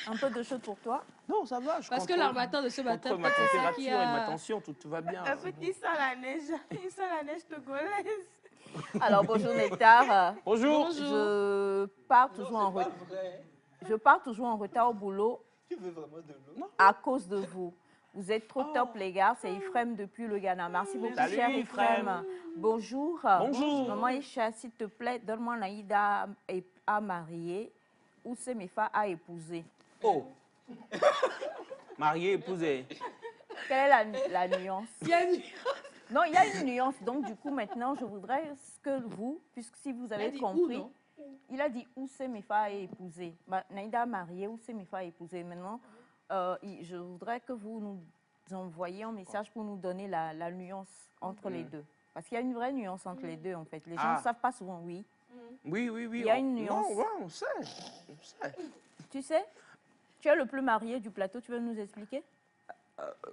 Un peu de chaude pour toi? Non, ça va. Je Parce que contrôle- l'armateur de ce matin, contrôle ma c'est ça température qui et ma a... tension, tout va bien. Un petit sent la neige. Il sent la neige togolaise. Alors, bonjour Nectar. Bonjour. Je pars toujours en retard. Je pars toujours en retard au boulot Tu veux vraiment de l'eau? à cause de vous. Vous êtes trop top, les gars. C'est Ifrem depuis le Ghana. Merci beaucoup, Salut, cher Ifrem. Ifrem. Bonjour. Bonjour. Maman Isha, s'il te plaît, donne-moi Naïda à marier ou Semefa à épouser. Oh. Marié, épousé. Quelle est la nuance? Il y a une... Non, il y a une nuance. Donc, du coup, maintenant, je voudrais que vous, puisque si vous avez dit compris, où, non? il a dit où Semefa a épousé. Naïda a marié, où Semefa a épousé. Maintenant, je voudrais que vous nous envoyiez un message pour nous donner la nuance entre les deux. Parce qu'il y a une vraie nuance entre les deux, en fait. Les gens ne savent pas souvent, oui. Oui, oui, oui. Il y a une nuance. Non, ouais, on sait. On sait. Tu sais, tu es le plus marié du plateau, tu veux nous expliquer?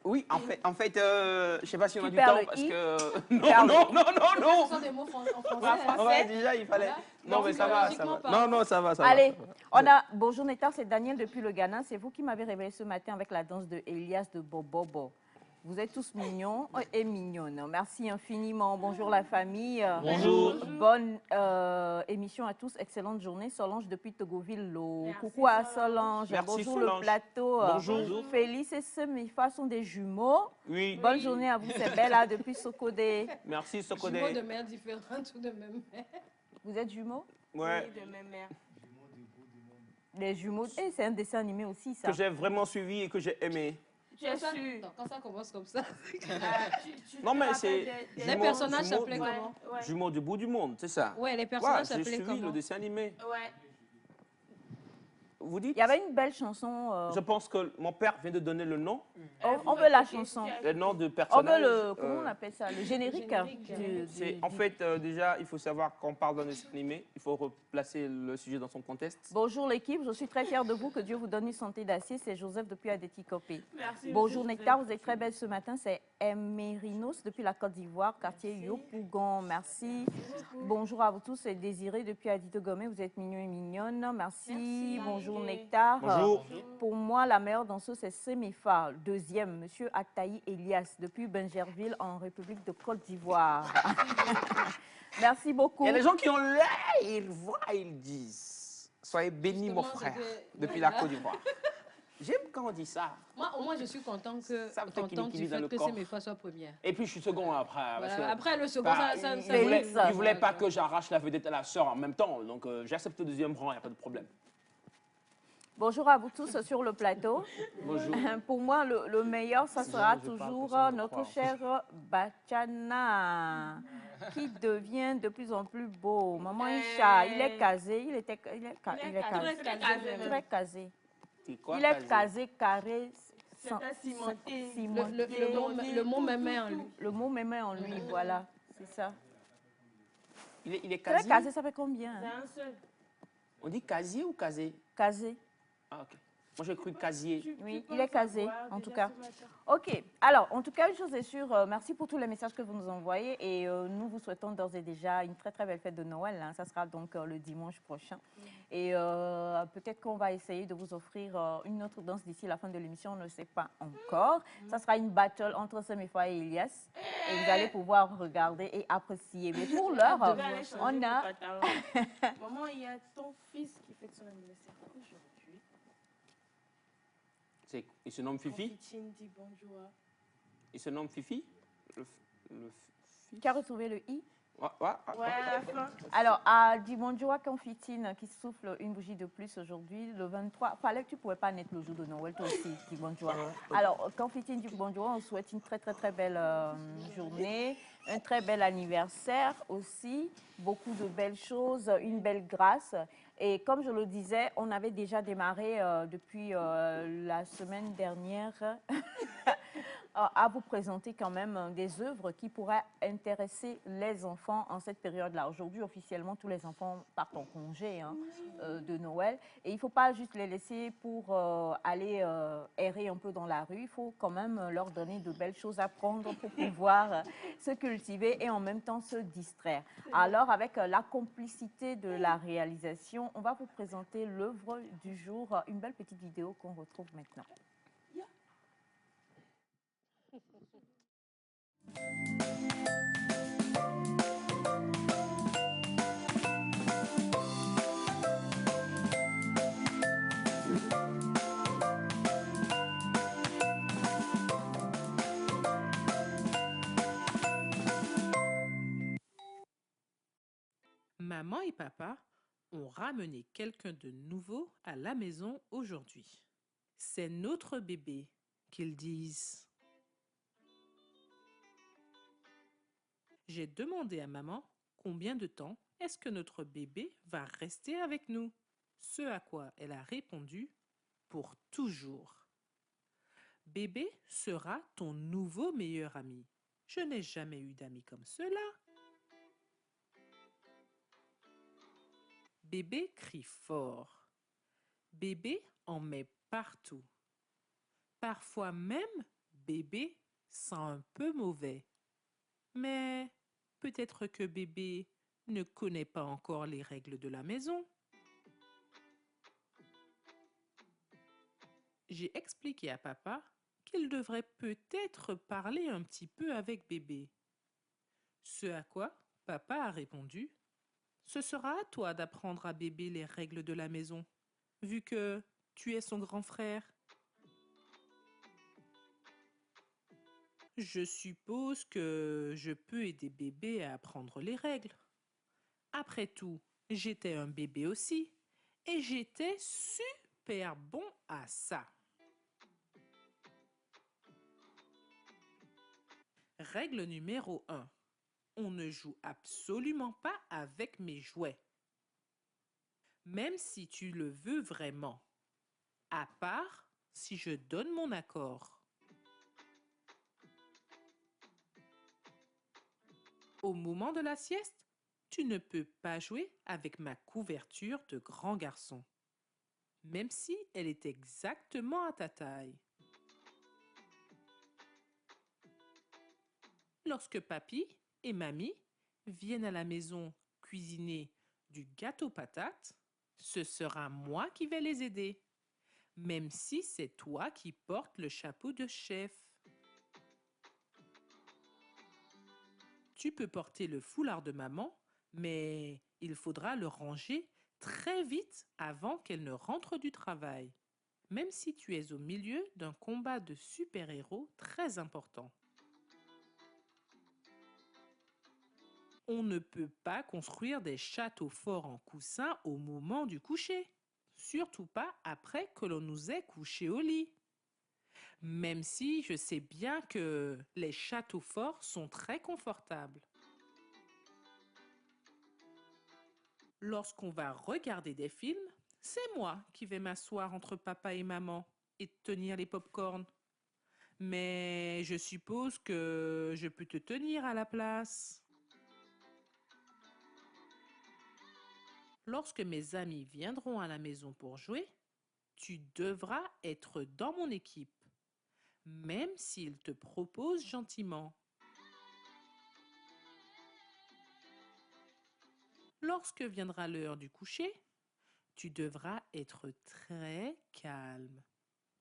Oui, en fait, je sais pas si on a Tu du perds temps le parce i, que... perds le Non. Ce sont des mots en français. Ouais, déjà, il fallait... Voilà. Non, mais ça va, ça va. Logiquement, Non, ça va, ça Allez, va. on a bonjour Nectar, c'est Daniel depuis le Ghana. C'est vous qui m'avez réveillé ce matin avec la danse de Elias de Bobobo. Vous êtes tous mignons et mignonnes. Merci infiniment. Bonjour la famille. Bonjour. Bonne émission à tous. Excellente journée. Solange depuis Togoville. Coucou à Solange. Merci, Bonjour Solange. le plateau. Bonjour. Félix et Semifa sont des jumeaux. Oui. Bonne journée à vous, c'est Bella depuis Sokodé. Merci, Jumeaux Sokodé. de mères différentes ou de même mère. Vous êtes jumeaux? Ouais. De mes mères. Les jumeaux. Eh, c'est un dessin animé aussi, ça. Que j'ai vraiment suivi et que j'ai aimé. Tu es Quand ça- sûr? non, quand ça commence comme ça, Non, mais te c'est- rappelles des- les Jumeaux, personnages jumeaux, s'appelaient ouais. comment? Ouais. Jumeaux du bout du monde, c'est ça. Ouais, les Ouais, personnages j'ai s'appelaient suivi comment? le dessin animé. Ouais. Vous dites? Il y avait une belle chanson. Je pense que mon père vient de donner le nom, On veut la chanson. le nom de On personnage. veut le. Comment on appelle ça? Le générique. C'est en fait déjà, il faut savoir quand on parle d'un dessin animé, il faut replacer le sujet dans son contexte. Bonjour l'équipe, je suis très fière de vous. Que Dieu vous donne une santé d'acier. C'est Joseph depuis Adeti Copé. Merci. Bonjour monsieur Nectar, vous êtes très belle ce matin. C'est Emerinos depuis la Côte d'Ivoire, quartier Yopougon. Merci. Bonjour à vous tous. C'est Désiré depuis Adito Gomé. Vous êtes mignons et mignonnes. Merci. Bonjour Nectar. Bonjour. Pour moi, la meilleure danseuse, c'est Semefa. Deuxième, Monsieur Ataï Elias, depuis Benjerville, en République de Côte d'Ivoire. Merci beaucoup. Il y a des gens qui ont l'air, ils voient, ils disent soyez béni mon Justement, frère, c'était- depuis la Côte d'Ivoire. J'aime quand on dit ça. Moi, au moins, je suis content que Ça me fait contente qu'il du dans fait le que corps. Semefa soit première. Et puis je suis second après. Parce Voilà. que, Après, le second, bah, ça il Félix. voulait, il voulait pas que j'arrache la vedette à la sœur en même temps. Donc j'accepte le deuxième rang, il n'y a pas de problème. Bonjour à vous tous sur le plateau. Bonjour. Pour moi, le meilleur, ça sera je parle, toujours personne ne notre croit. cher Bachana, qui devient de plus en plus beau. Maman Isha, il est casé, il est casé. Très casé. C'est quoi, Il est Kazi? casé, carré, C'est un cimenté. Le mot me met en lui. Le mot me met en lui, voilà, c'est ça. Il est Très casier. casé, ça fait combien? C'est Hein? un seul. On dit casier ou casé? Casé. Ah, ok. Moi j'ai cru casier. Oui, Tu il est penses casé, avoir en tout déjà cas. ce matin? Ok, alors, en tout cas, une chose est sûre, merci pour tous les messages que vous nous envoyez et nous vous souhaitons d'ores et déjà une très très belle fête de Noël. Hein. Ça sera donc le dimanche prochain. Et peut-être qu'on va essayer de vous offrir une autre danse d'ici la fin de l'émission, on ne sait pas encore. Ça sera une battle entre Semefa et Elias et vous allez pouvoir regarder et apprécier. Mais pour l'heure, Je vais aller changer on de a... pantalon. Maman, il y a ton fils qui fête son anniversaire aujourd'hui. Il se nomme Fifi? Confitine dit bonjour. Il se nomme Fifi? Qui a retrouvé le i? Ouais, à la fin. Alors, à Dimonjoa Confitine qui souffle une bougie de plus aujourd'hui, le 23. Fallait que tu ne pouvais pas naître le jour de Noël, toi aussi, Dimonjoa. Alors, Confitine Dimonjoa, on souhaite une très, très, très belle journée, un très bel anniversaire aussi, beaucoup de belles choses, une belle grâce. Et comme je le disais, on avait déjà démarré depuis la semaine dernière à vous présenter quand même des œuvres qui pourraient intéresser les enfants en cette période-là. Aujourd'hui, officiellement, tous les enfants partent en congé de Noël. Et il ne faut pas juste les laisser pour aller errer un peu dans la rue. Il faut quand même leur donner de belles choses à prendre pour pouvoir se cultiver et en même temps se distraire. Alors, avec la complicité de la réalisation, on va vous présenter l'œuvre du jour, une belle petite vidéo qu'on retrouve maintenant. Maman et papa ont ramené quelqu'un de nouveau à la maison aujourd'hui. C'est notre bébé, qu'ils disent. J'ai demandé à maman combien de temps est-ce que notre bébé va rester avec nous. Ce à quoi elle a répondu, pour toujours. Bébé sera ton nouveau meilleur ami. Je n'ai jamais eu d'amis comme cela. Bébé crie fort. Bébé en met partout. Parfois même, bébé sent un peu mauvais. Mais peut-être que bébé ne connaît pas encore les règles de la maison. J'ai expliqué à papa qu'il devrait peut-être parler un petit peu avec bébé. Ce à quoi papa a répondu: ce sera à toi d'apprendre à bébé les règles de la maison, vu que tu es son grand frère. Je suppose que je peux aider bébé à apprendre les règles. Après tout, j'étais un bébé aussi, et j'étais super bon à ça. Règle numéro 1. On ne joue absolument pas avec mes jouets. Même si tu le veux vraiment. À part si je donne mon accord. Au moment de la sieste, tu ne peux pas jouer avec ma couverture de grand garçon. Même si elle est exactement à ta taille. Lorsque papy et mamie viennent à la maison cuisiner du gâteau patate, ce sera moi qui vais les aider, même si c'est toi qui portes le chapeau de chef. Tu peux porter le foulard de maman, mais il faudra le ranger très vite avant qu'elle ne rentre du travail, même si tu es au milieu d'un combat de super-héros très important. On ne peut pas construire des châteaux forts en coussin au moment du coucher. Surtout pas après que l'on nous ait couchés au lit. Même si je sais bien que les châteaux forts sont très confortables. Lorsqu'on va regarder des films, c'est moi qui vais m'asseoir entre papa et maman et tenir les pop-corns. Mais je suppose que je peux te tenir à la place. Lorsque mes amis viendront à la maison pour jouer, tu devras être dans mon équipe, même s'ils te proposent gentiment. Lorsque viendra l'heure du coucher, tu devras être très calme,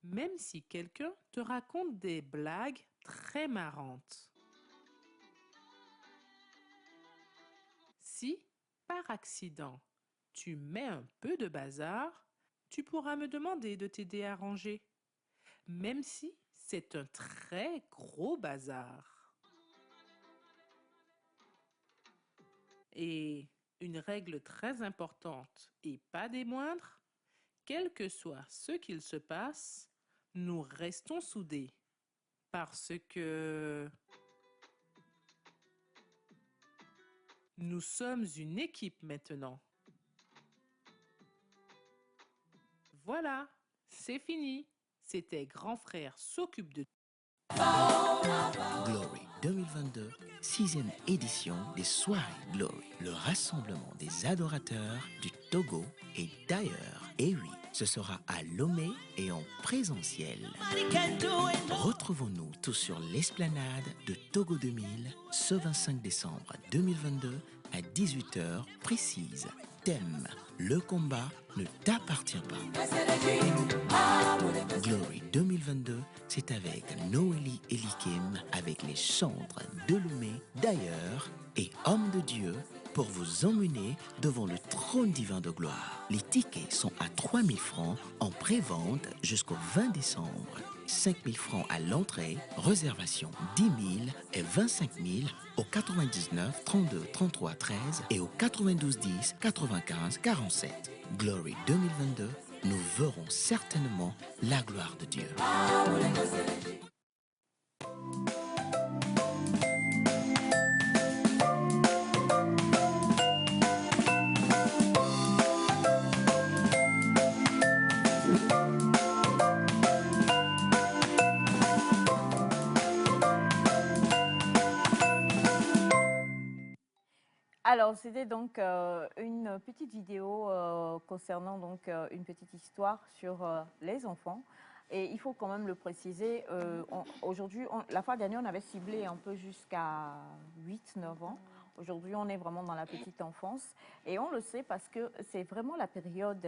même si quelqu'un te raconte des blagues très marrantes. Si, par accident, tu mets un peu de bazar, tu pourras me demander de t'aider à ranger. même si c'est un très gros bazar. Et une règle très importante et pas des moindres, quel que soit ce qu'il se passe, nous restons soudés parce que nous sommes une équipe maintenant. Voilà, c'est fini. C'était Grand Frère s'occupe de Glory 2022, 6e édition des soirées Glory, le rassemblement des adorateurs du Togo et d'ailleurs. Et oui, ce sera à Lomé et en présentiel. Retrouvons-nous tous sur l'esplanade de Togo 2000 ce 25 décembre 2022 à 18h précise. Thème: le combat ne t'appartient pas. Glory 2022, c'est avec Noélie Elikim, avec les chantres de Lomé d'ailleurs et Hommes de Dieu pour vous emmener devant le trône divin de gloire. Les tickets sont à 3 000 francs en pré-vente jusqu'au 20 décembre. 5 000 francs à l'entrée, réservation 10 000 et 25 000 au 99 32 33 13 et au 92 10 95 47. Glory 2022, nous verrons certainement la gloire de Dieu. Alors, c'était donc une petite vidéo concernant donc une petite histoire sur les enfants. Et il faut quand même le préciser, aujourd'hui, la fois dernière, on avait ciblé un peu jusqu'à 8-9 ans. Aujourd'hui, on est vraiment dans la petite enfance. Et on le sait parce que c'est vraiment la période...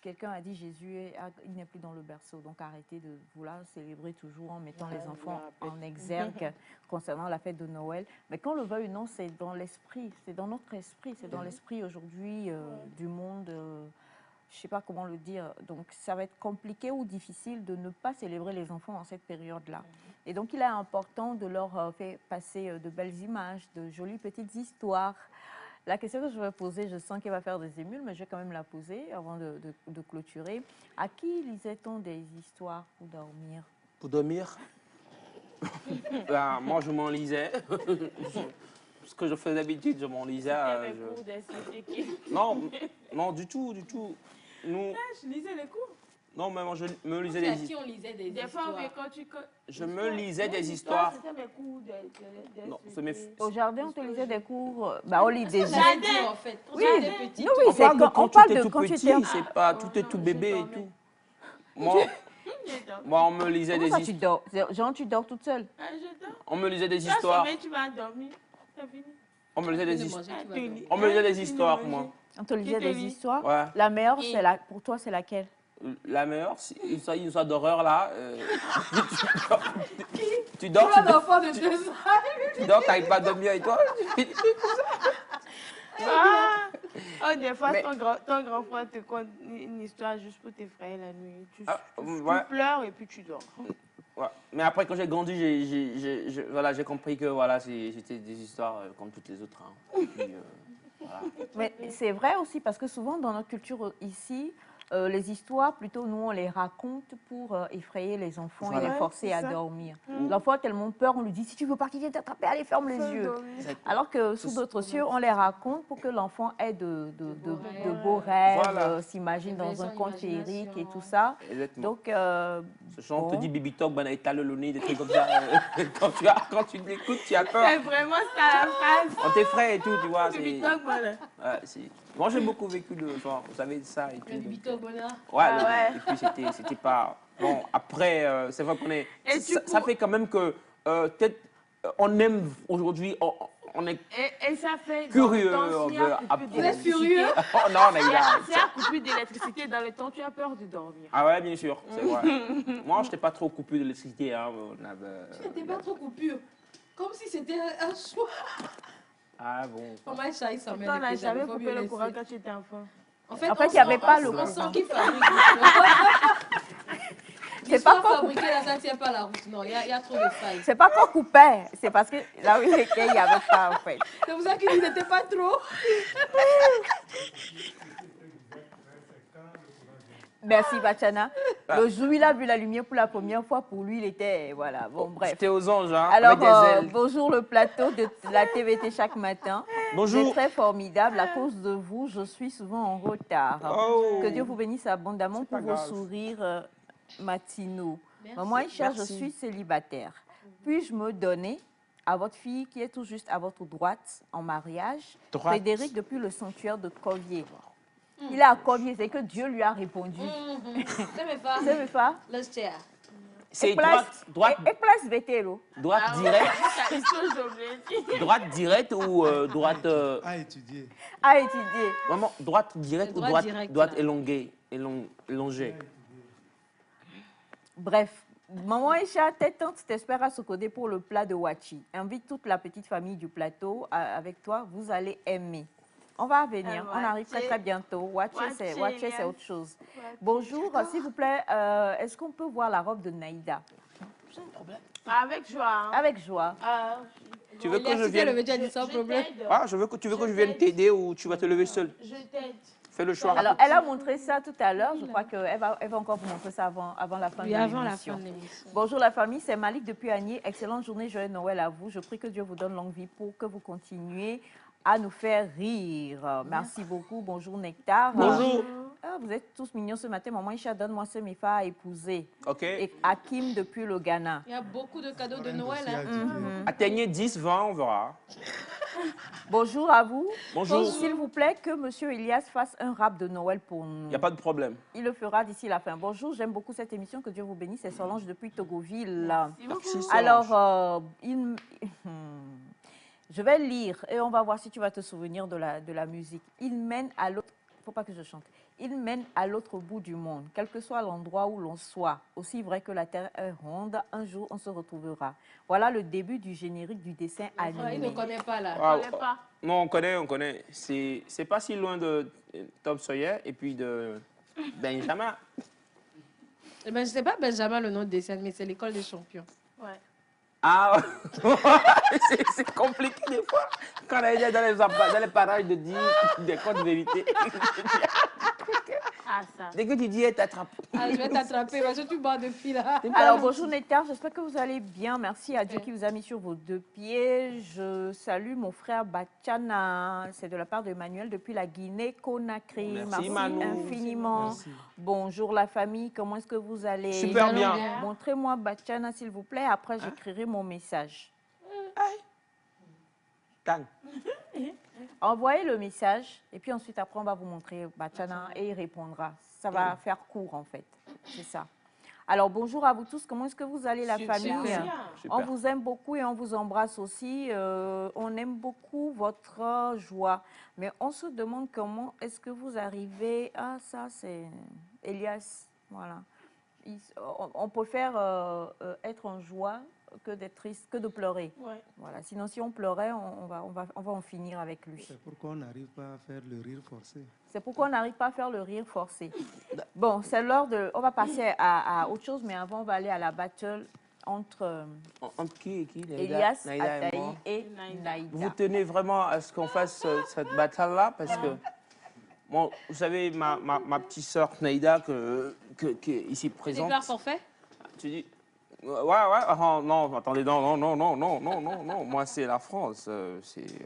Quelqu'un a dit Jésus, il n'est plus dans le berceau, donc arrêtez de vouloir célébrer toujours en mettant les enfants en exergue concernant la fête de Noël. Mais qu'on le veuille ou non, c'est dans l'esprit, c'est dans notre esprit, c'est dans l'esprit aujourd'hui du monde, je ne sais pas comment le dire. Donc ça va être compliqué ou difficile de ne pas célébrer les enfants en cette période-là. Et donc il est important de leur faire passer de belles images, de jolies petites histoires. La question que je vais poser, je sens qu'elle va faire des émules, mais je vais quand même la poser avant de clôturer. À qui lisait-on des histoires pour dormir? Pour dormir, ben, moi je m'en lisais. Ce que je fais d'habitude, je m'en lisais. Non, non, du tout, du tout. Nous... Je lisais les cours. Non, mais moi je me lisais C'est à des qui on lisait des Des fois, histoires? oui, quand tu... Je me lisais des histoires. C'était mes cours Non, c'est mes... Au jardin, on te lisait des cours, bah, on lit des Jardin, En fait, Oui, quand j'étais petite, oui, On c'est parle de on quand parle tu étais de tout quand tu petit, étais... c'est pas tout est tout bébé et tout. Moi, on me lisait Comment des ça, tu histoires. dors? Genre, tu dors toute seule? Ah, je dors. On me lisait des Tu as histoires. sommeil, tu vas dormir. C'est fini. On me lisait des de histoires. manger, tu vas dormir. On me lisait des Fini de histoires, manger. moi. On te lisait te des lit? histoires? Ouais. La meilleure, c'est pour toi, c'est laquelle? La meilleure, une histoire d'horreur là. Tu dors, Un enfant de 2 ans. tu dors, t'arrives pas à dormir et toi. Ah! Oh, des fois, Mais- ton grand frère te conte une histoire juste pour t'effrayer la nuit. Tu ouais. pleures et puis tu dors. Ouais. Mais après, quand j'ai grandi, voilà, j'ai compris que voilà, c'était des histoires comme toutes les autres. Hein. Et puis, voilà. Mais c'est vrai aussi parce que souvent dans notre culture ici, les histoires, plutôt nous on les raconte pour effrayer les enfants et Voilà. les forcer Ouais, à c'est ça. dormir. L'enfant a tellement peur, on lui dit si tu veux pas qu'il vienne t'attraper, allez ferme les yeux. Alors que sous d'autres cieux, on les raconte pour que l'enfant ait de beaux rêves, Voilà. s'imagine dans un Son conte féerique et imagination. tout ça. Exactement. Donc, Ce chant bon. te dit Bibi Talk, Banaïta, le nez, des trucs comme ça. quand tu l'écoutes, tu as peur. C'est vraiment ça la phrase. On t'effraie et tout, tu vois. Bibi c'est- Talk, voilà. Ouais, moi, j'ai beaucoup vécu de genre, vous savez, ça et tout. Le donc, Bito Bonheur. ouais, Ah et puis c'était pas... Bon, après, c'est vrai qu'on est... Et Ça fait quand même que, peut-être, on aime aujourd'hui, on est Et ça fait... curieux. dans le temps, s'il y a on veut coupure apprendre. d'électricité, furieux? Oh non, on a eu là. s'il y a coupure d'électricité dans le temps, tu as peur de dormir. Ah ouais, bien sûr, c'est vrai. Moi, je n'étais pas trop coupé de l'électricité. Hein. C'était pas trop coupure. Comme si c'était un choix. Ah bon. Comment elle chaille sa mère? Toi, on n'a jamais coupé le courant quand tu étais enfant. En fait, En fait, il y avait pas le on courant. sent qu'il fabrique le courant. c'est pas qu'on fabriqué là, ça tient pas la route. Non, il y a trop de failles. c'est pas qu'on coupait, c'est parce que là où il était, il n'y avait pas en fait. C'est pour ça qu'il n'était pas trop. Merci Bachana. Le jour où il a vu la lumière pour la première fois, pour lui, il était, voilà, bon bref. J'étais aux anges, hein, Alors, avec des ailes. bonjour le plateau de la TVT chaque matin. Bonjour. C'est très formidable. À cause de vous, je suis souvent en retard. Oh. Que Dieu vous bénisse abondamment pour pas vos grave. sourires matinaux. Maman Aïcha, je suis célibataire. Puis-je me donner à votre fille qui est tout juste à votre droite en mariage, Droite. Frédéric, depuis le sanctuaire de Covier. Il est à Covier, c'est que Dieu lui a répondu. C'est mes pas. C'est pas? Let's share. C'est droite Et place Vétélo. droite directe ou droite... À étudier. À étudier. Vraiment, droite directe ou Droite droite, directe, droite là. élongée. Bref, maman Aïcha, tes tantes t'espèrent à Sokodé pour le plat de Wachi. Invite toute la petite famille du plateau avec toi, vous allez aimer. On va venir, on arrive très très bientôt. Wachi, c'est autre chose. Bonjour, s'il vous plaît, est-ce qu'on peut voir la robe de Naïda? Avec joie. Hein. Avec joie. Tu veux Il que a je cité le vienne... média dit sans problème. Ah, tu veux que je vienne t'aider ou tu vas te lever seul? Je t'aide. Fais le choix. Alors, elle a montré ça tout à l'heure. Je crois qu'elle va encore vous montrer ça avant la fin de Oui, avant la l'émission. fin de l'émission. Bonjour la famille, c'est Malik depuis Agnier. Excellente journée, joyeux Noël à vous. Je prie que Dieu vous donne longue vie pour que vous continuiez à nous faire rire. Merci beaucoup. Bonjour Nectar. Bonjour. Ah, vous êtes tous mignons ce matin. Maman Isha, donne-moi ce méfa à épouser. OK. Et Hakim depuis le Ghana. Il y a beaucoup de cadeaux de Noël. Aussi à Hein. étudier. Atteignez 10, 20, on verra. Bonjour à vous. Bonjour. S'il vous plaît, que Monsieur Elias fasse un rap de Noël pour nous. Il n'y a pas de problème. Il le fera d'ici la fin. Bonjour, j'aime beaucoup cette émission. Que Dieu vous bénisse. C'est Solange depuis Togoville. Merci, Solange. Alors, je vais lire et on va voir si tu vas te souvenir de la musique. Il mène à l'autre... Faut pas que je chante. Il mène à l'autre bout du monde, quel que soit l'endroit où l'on soit. Aussi vrai que la terre est ronde, un jour on se retrouvera. Voilà le début du générique du dessin Il ne animé. connaît pas là. Ah, connais pas. non, on connaît. C'est pas si loin de Tom Sawyer et puis de Benjamin. Eh ben, je ne sais pas Benjamin le nom de dessin, mais c'est l'école des champions. Ouais. Ah, c'est compliqué des fois. Quand on est dans les parages de dire des codes de vérité. Ah, ça. Dès que tu dis, elle t'attrape. Ah, je vais t'attraper parce que tu bois depuis là. Alors, bonjour Nectar, j'espère que vous allez bien. Merci à Dieu qui vous a mis sur vos deux pieds. Je salue mon frère Bachana. C'est de la part d'Emmanuel depuis la Guinée-Conakry. Merci, Manu. Infiniment. Merci. Bonjour la famille, comment est-ce que vous allez? Super bien. Montrez-moi Bachana s'il vous plaît, après j'écrirai mon message. Tang. Envoyez le message et puis ensuite après on va vous montrer Bachana et il répondra. Ça va faire court en fait, c'est ça. Alors bonjour à vous tous, comment est-ce que vous allez la famille? On Super. vous aime beaucoup et on vous embrasse aussi. On aime beaucoup votre joie. Mais on se demande comment est-ce que vous arrivez... Ah, ça, c'est Elias. Voilà. On préfère être en joie que d'être triste, que de pleurer. Ouais. Voilà. Sinon, si on pleurait, on va en finir avec lui. C'est pourquoi on n'arrive pas à faire le rire forcé. C'est pourquoi on n'arrive pas à faire le rire forcé. Bon, c'est l'heure de... On va passer à autre chose, mais avant, on va aller à la battle entre Entre qui et qui? Elias, Naïda et Ataï moi. et Naïda. Vous tenez vraiment à ce qu'on fasse cette bataille-là parce que, bon, vous savez, ma petite sœur Naïda, qui est ici Tu présente. déclares forfait? Tu dis, ouais, oh, non, attendez, non, moi c'est la France.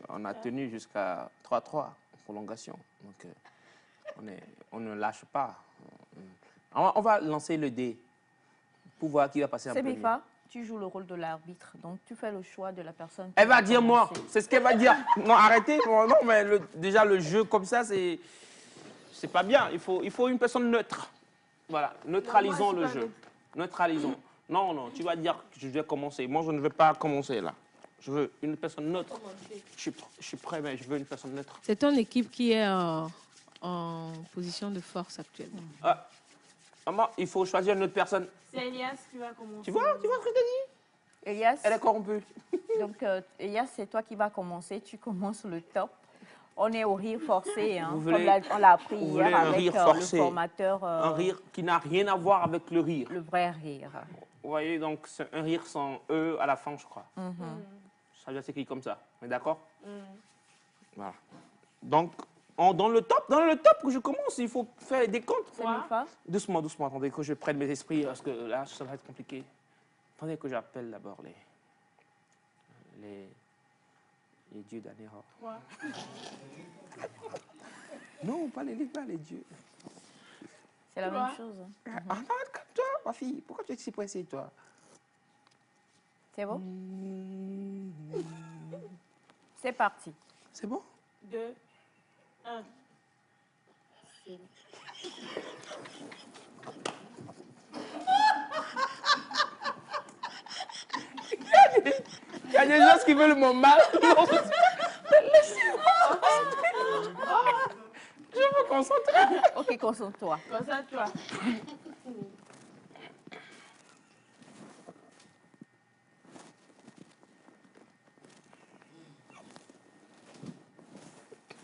On a tenu jusqu'à 3-3 en prolongation. Donc, on ne lâche pas. On va lancer le dé pour voir qui va passer en premier. Sébifa, tu joues le rôle de l'arbitre, donc tu fais le choix de la personne. qui Elle va dire moi, commencer. c'est ce qu'elle va dire. Non, arrêtez, non, mais déjà le jeu comme ça, c'est pas bien. Il faut une personne neutre. Voilà, neutralisons le jeu. Neutralisons. Non, tu vas dire que je vais commencer. Moi, je ne vais pas commencer là. Je veux une personne neutre. Je suis prêt, mais je veux une personne neutre. C'est ton équipe qui est en position de force actuellement. Maman, il faut choisir une autre personne. C'est Elias qui va commencer. Tu vois ce que je te dis? Elias, Elle est corrompue. donc Elias, c'est toi qui vas commencer. Tu commences le top. On est au rire forcé, hein, Vous comme voulez- on l'a appris vous hier voulez un avec rire le forcé. formateur. Un rire qui n'a rien à voir avec le rire. Le vrai rire. Vous voyez, donc c'est un rire sans E à la fin, je crois. Ça doit s'écrire comme ça. On est d'accord? Voilà. Donc, dans le top que je commence, il faut faire les décomptes. C'est une fois. Doucement, doucement. Attendez que je prenne mes esprits parce que là, ça va être compliqué. Attendez que j'appelle d'abord les dieux d'Anera. Non, pas les dieux. C'est la même chose. Arrête comme toi, ma fille. Pourquoi tu es si pressée, toi? C'est bon? C'est parti. C'est bon? 2, 1. Il y a des gens qui veulent mon mal. Laissez-moi. Je me concentrer. Ok, concentre-toi. Concentre-toi.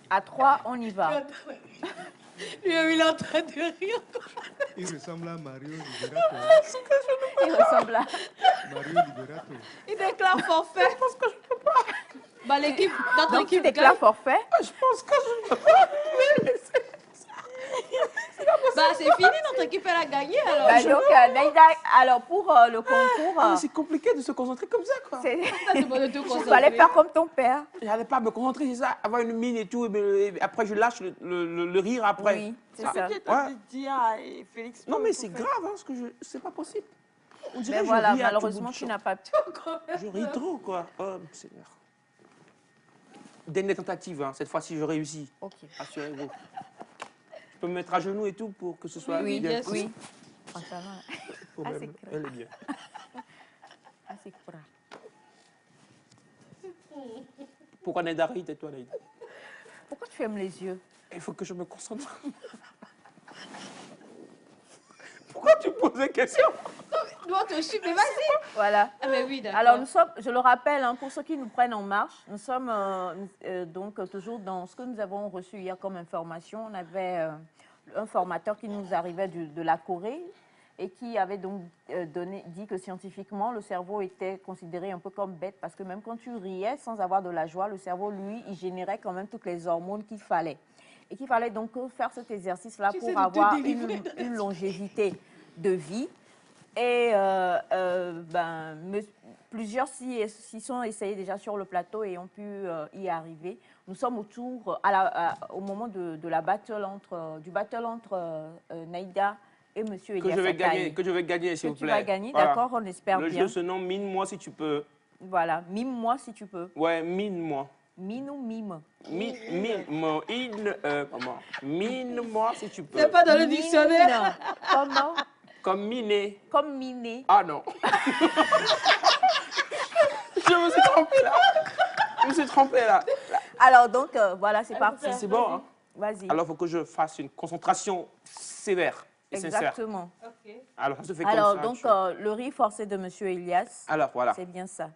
À 3, on y va. Lui, il est en train de rire. Il ressemble à Mario Liberato. Il ressemble à... Mario Liberato. Il déclare forfait. Je pense que je peux pas. Bah, l'équipe, notre Donc, tu équipe déclares gagne. forfait. Je pense que je peux pas. Bah, c'est fini, notre équipe, elle a gagné alors. Bah, donc, Naïda, alors pour le concours, Ah, c'est compliqué de se concentrer comme ça, quoi. C'est bon de te il concentrer. fallait faire comme ton père. J'allais pas me concentrer, c'est ça, avoir une mine et tout, et après je lâche le rire après. Oui, c'est Ah, ça. ouais. Félix. Non, mais c'est grave, hein, ce que je... c'est pas possible. On dirait Mais que voilà, je ris à tout malheureusement, bout de tu champ. n'as pas pu. Je ris trop, quoi. Oh, Seigneur. Dernière tentative, hein. Cette fois-ci, je réussis. Ok. Assurez-vous. Je peux me mettre à genoux et tout pour que ce soit Oui, bien. oui. Oh, ça va. Quand Ah, même, c'est clair. elle est bien. Ah, c'est cool. Pourquoi Naïda rit et toi, Naïda? Pourquoi tu fermes les yeux? Il faut que je me concentre. Pourquoi tu poses des questions? Nous, on te suit, mais vas-y. Voilà. Ah, mais oui, d'accord. Alors, nous sommes, je le rappelle, hein, pour ceux qui nous prennent en marche, nous sommes donc toujours dans ce que nous avons reçu hier comme information. On avait un formateur qui nous arrivait de la Corée et qui avait donc dit que scientifiquement, le cerveau était considéré un peu comme bête parce que même quand tu riais sans avoir de la joie, le cerveau, lui, il générait quand même toutes les hormones qu'il fallait. Et qu'il fallait donc faire cet exercice-là Tu sais, pour de te avoir délivrer une longévité de vie. Et plusieurs s'y sont essayés déjà sur le plateau et ont pu y arriver. Nous sommes autour, au moment du battle entre Naïda et M. Elias Que je vais Ataï. gagner, s'il vous plaît. Tu vas gagner, Voilà. d'accord, on espère Le bien. jeu se nomme Mine-moi si tu peux. Voilà, mime-moi si tu peux. Ouais, mine-moi. Mine ou mime? Mine-moi si tu peux. C'est pas dans le Mine. dictionnaire. Comment? Comme miné. Comme miné. Ah non. Je me suis trompé là. Je me suis trompé là. Alors donc, voilà, c'est parti. C'est bon, hein? Vas-y. Alors, il faut que je fasse une concentration sévère et sincère. Exactement. Alors, ça se fait comme Alors, ça. donc, le riz forcé de M. Elias, Alors, voilà. c'est bien ça.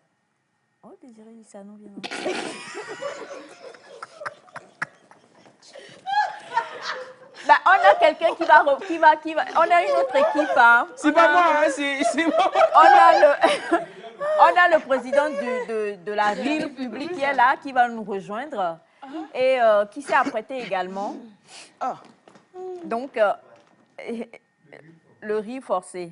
Oh, Désiré Lissano vient. Bah, on a quelqu'un qui va... On a une autre équipe, hein. C'est pas moi, hein, c'est moi. On a le président de la ville publique qui est là, qui va nous rejoindre et qui s'est apprêté également. Ah. Donc, le riz forcé.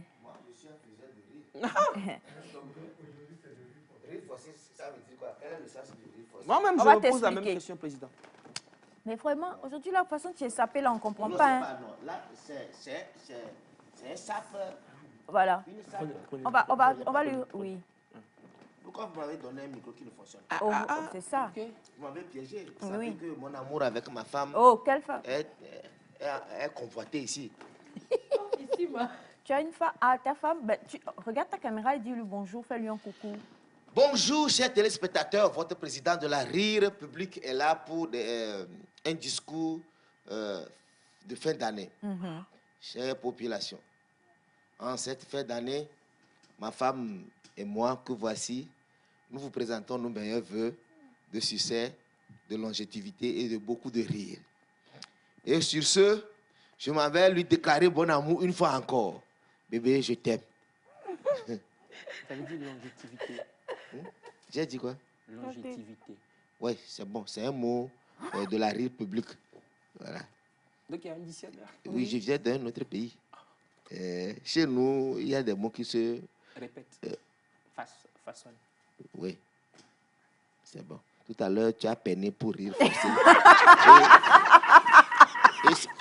Moi-même, On je va me pose la même t'expliquer. question, président. Mais vraiment, aujourd'hui, la façon dont tu es sapé, là, on ne comprend pas. Hein. Là, c'est un sape. Voilà. Prenez. On va lui... Oui. Pourquoi vous m'avez donné un micro qui ne fonctionne pas? Oh, c'est ça. Vous m'avez piégé. Ça Oui. fait que mon amour avec ma femme Oh, quelle femme? est convoité ici. Ici, moi. Tu as une femme... Ah, ta femme... Ben, regarde ta caméra et dis-lui bonjour, fais-lui un coucou. Bonjour, chers téléspectateurs. Votre président de la Rire Publique est là pour un discours de fin d'année. Chère population, en cette fin d'année, ma femme et moi, que voici, nous vous présentons nos meilleurs voeux de succès de longévité et de beaucoup de rire. Et sur ce, je m'en vais lui déclarer bon amour une fois encore. Bébé, je t'aime. Ça veut dire longévité. J'ai dit quoi? Longévité. Oui, c'est bon. C'est un mot de la rire publique. Voilà. Donc il y a un dictionnaire. Oui, je viens d'un autre pays. Chez nous, il y a des mots qui se... Répète. Façonne. Oui. C'est bon. Tout à l'heure, tu as peiné pour rire forcément.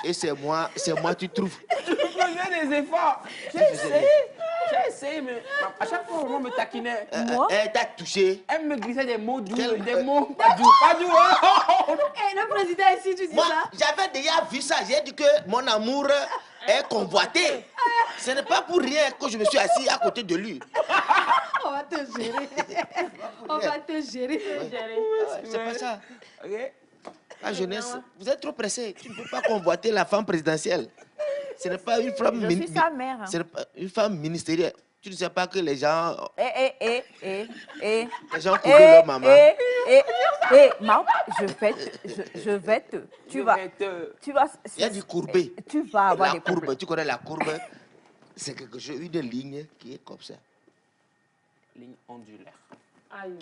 et c'est moi, tu trouves. Je faisais des efforts. J'ai essayé, mais à chaque fois, on me taquinait. Moi? Elle t'a touché. Elle me glissait des mots doux, des mots pas doux. Pas doux, hein? Et le président ici, tu dis Moi, ça? j'avais déjà vu ça. J'ai dit que mon amour est convoité. Ce n'est pas pour rien que je me suis assis à côté de lui. On va te gérer. On va te gérer. C'est pas ça. Ok. La jeunesse, vous êtes trop pressé. Tu ne peux pas convoiter la femme présidentielle. Ce n'est pas une femme Je suis sa mère. Ce n'est pas une femme ministérielle. Tu ne sais pas que les gens... Les gens courent leur maman. Marc, je vais te... Tu vas... Il y a du courbé. Tu vas avoir la des courbe, problèmes. tu connais la courbe? C'est quelque chose, une ligne qui est comme ça. Ligne ondulaire. Aïe.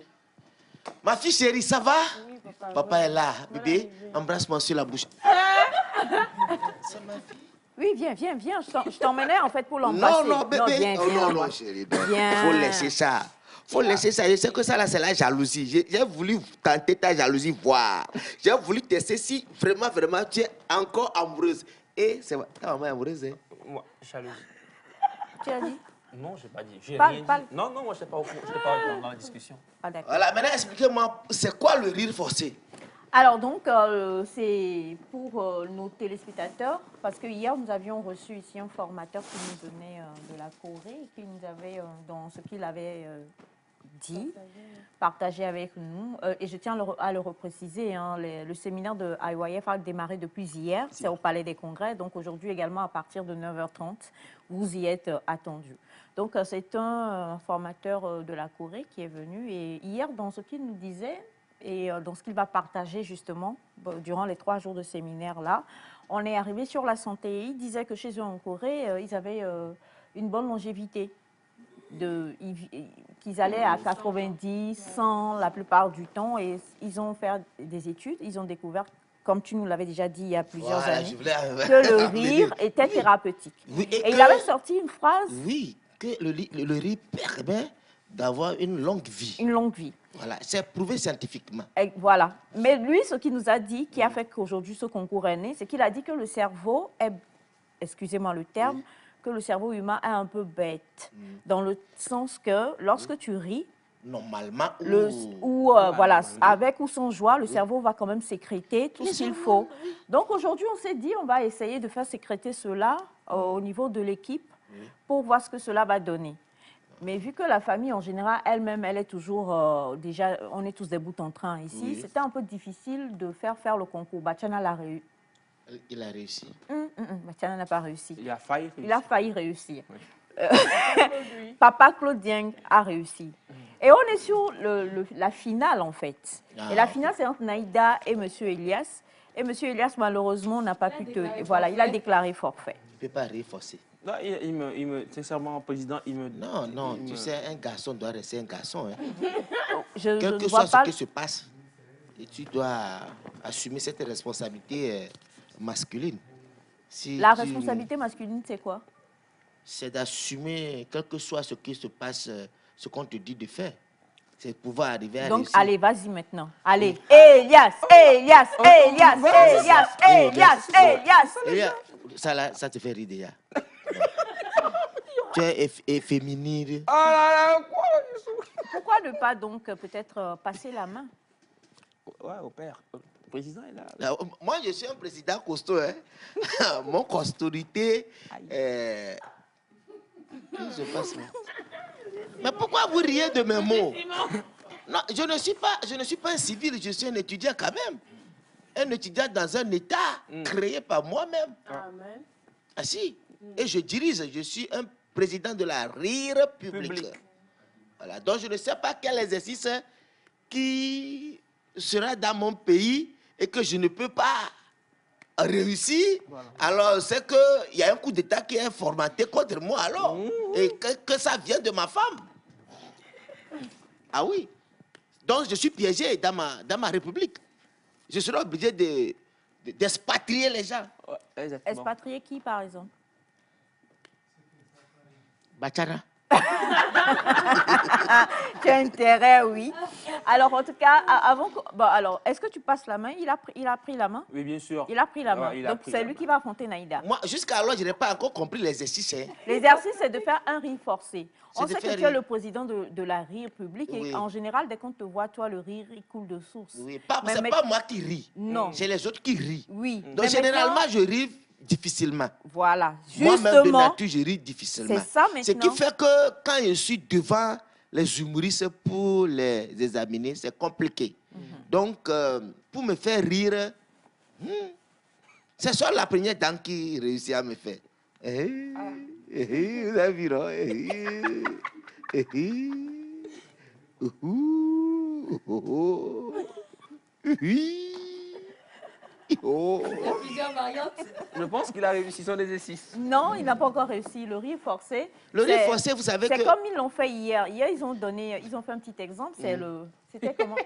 Ma fille chérie, ça va? Oui, papa. Papa est là. Bébé, embrasse-moi sur la bouche. C'est ma fille. Oui, viens. Je t'emmenais en fait pour l'embrasser. Non, bébé. Viens, Non, chérie. Il Viens. faut laisser ça. Faut laisser ça. Je sais que ça, là, c'est la jalousie. J'ai voulu tenter ta jalousie, voir. J'ai voulu tester si vraiment, tu es encore amoureuse. Et c'est vrai, ta maman est amoureuse, hein? Moi, jalousie. Tu as dit? Non, je n'ai pas dit. J'ai Parle, rien parle. dit. Non, moi, je n'étais pas au courant. Je n'étais pas dans la discussion. Ah, d'accord. Voilà, maintenant, expliquez-moi, c'est quoi le rire forcé? Alors donc, c'est pour nos téléspectateurs, parce que hier, nous avions reçu ici un formateur qui nous venait de la Corée et qui nous avait, dans ce qu'il avait dit, partagé avec nous. Et je tiens à le repréciser, hein, le séminaire de IYF a démarré depuis hier, c'est au Palais des Congrès, donc aujourd'hui également à partir de 9h30, vous y êtes attendus. Donc c'est un formateur de la Corée qui est venu et hier, dans ce qu'il nous disait, et dans ce qu'il va partager justement durant les 3 jours de séminaire-là, on est arrivé sur la santé. Il disait que chez eux en Corée, ils avaient une bonne longévité. Qu'ils allaient à 90, 100 la plupart du temps. Et ils ont fait des études, ils ont découvert, comme tu nous l'avais déjà dit il y a plusieurs années, que le rire était thérapeutique. Oui, et il avait sorti une phrase. Oui, que le rire permet d'avoir une longue vie. Une longue vie. Voilà, c'est prouvé scientifiquement. Et voilà. Mais lui, ce qu'il nous a dit, qui a fait qu'aujourd'hui ce concours est né, c'est qu'il a dit que le cerveau est, excusez-moi le terme, que le cerveau humain est un peu bête. Dans le sens que lorsque tu ris, normalement, voilà, avec ou sans joie, le cerveau va quand même sécréter tout ce qu'il faut. Donc aujourd'hui, on s'est dit, on va essayer de faire sécréter cela au niveau de l'équipe pour voir ce que cela va donner. Mais vu que la famille, en général, elle-même, elle est toujours, déjà, on est tous des bouts en train ici, c'était un peu difficile de faire le concours. Bachana l'a réussi. Il a réussi. Bachana n'a pas réussi. Il a failli réussir. Il a failli réussir. Oui. Papa Claude Dieng a réussi. Et on est sur la finale, en fait. Et la finale, c'est entre Naïda et M. Elias. Et M. Elias, malheureusement, n'a pas pu te... Voilà, il a déclaré forfait. Il ne peut pas rire forcé. Non, sincèrement, président, il me... Non, tu sais, un garçon doit rester un garçon. Hein. Quel que soit ce qui se passe, et tu dois assumer cette responsabilité masculine. La responsabilité masculine, c'est quoi? C'est d'assumer, quel que soit ce qui se passe, ce qu'on te dit de faire. C'est de pouvoir arriver à réussir. Donc, allez, vas-y maintenant. Allez. Elias. Ça te fait rire déjà. Tu es efféminine. Pourquoi ne pas donc peut-être passer la main? Ouais, au père. Le président est là. Moi, je suis un président costaud. Hein. Mon costaudeté. Qu'est-ce qui se passe là? Mais pourquoi vous riez de mes mots? Non, je ne suis pas un civil, je suis un étudiant quand même. Un étudiant dans un état créé par moi-même. Amen. Ah si. Et je suis un président de la rire publique. Voilà. Donc je ne sais pas quel exercice qui sera dans mon pays et que je ne peux pas réussir, alors c'est qu'il y a un coup d'État qui est formaté contre moi alors. Et que ça vient de ma femme. Ah oui. Donc je suis piégé dans ma république. Je serai obligé d'expatrier les gens. Expatrier qui, par exemple? Bachara. Tu as intérêt, oui. Alors, en tout cas, avant que... Bon, alors, est-ce que tu passes la main? Il a pris la main? Oui, bien sûr. Il a pris la main. Ouais, Donc, c'est lui qui va affronter Naïda. Moi, jusqu'à alors, je n'ai pas encore compris l'exercice. Hein. L'exercice, c'est de faire un rire forcé. On sait que tu es rire. le président de la rire publique Oui. et en général, dès qu'on te voit, toi, le rire, il coule de source. Oui, Mais c'est pas moi qui ris. Non. C'est les autres qui rient. Oui. Donc, Mais généralement, maintenant- je ris difficilement. Voilà. Moi-même, de Justement, nature, je ris difficilement. c'est ça Ce qui maintenant. fait que quand je suis devant les humoristes pour les examiner, c'est compliqué. Donc, pour me faire rire, c'est soit la première dame qui réussit à me faire. Vous avez vu, non? Plusieurs variantes. Je pense qu'il a réussi son exercice. Non, il n'a pas encore réussi. Le rire forcé. Le rire c'est- forcé, vous savez C'est que... comme ils l'ont fait hier. Hier, ils ont fait un petit exemple. C'est c'était comment?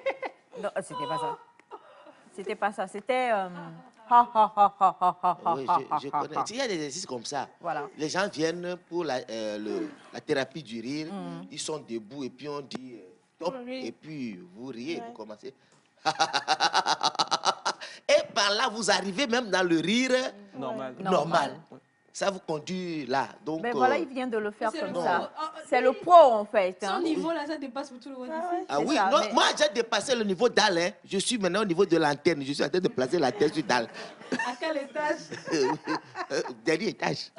Non, c'était pas ça. C'était pas ça. C'était ha ha ha ha ha ha ha Oui, ha, je ha, connais. ha. Il y a des exercices comme ça. Voilà. Les gens viennent pour la thérapie du rire. Ils sont debout et puis on dit top. Et puis vous riez, vous commencez. Et par là, vous arrivez même dans le rire normal. Ça vous conduit là. Donc, Mais voilà, il vient de le faire C'est comme le ça. pro. C'est le pro, en fait. Son hein. niveau, là, ça dépasse pour tout le monde ici. Ah c'est oui, ça, non, mais- moi j'ai dépassé le niveau dalle. Hein. Je suis maintenant au niveau de l'antenne. Je suis en train de placer la tête sur dalle. À quel étage? Dernier étage.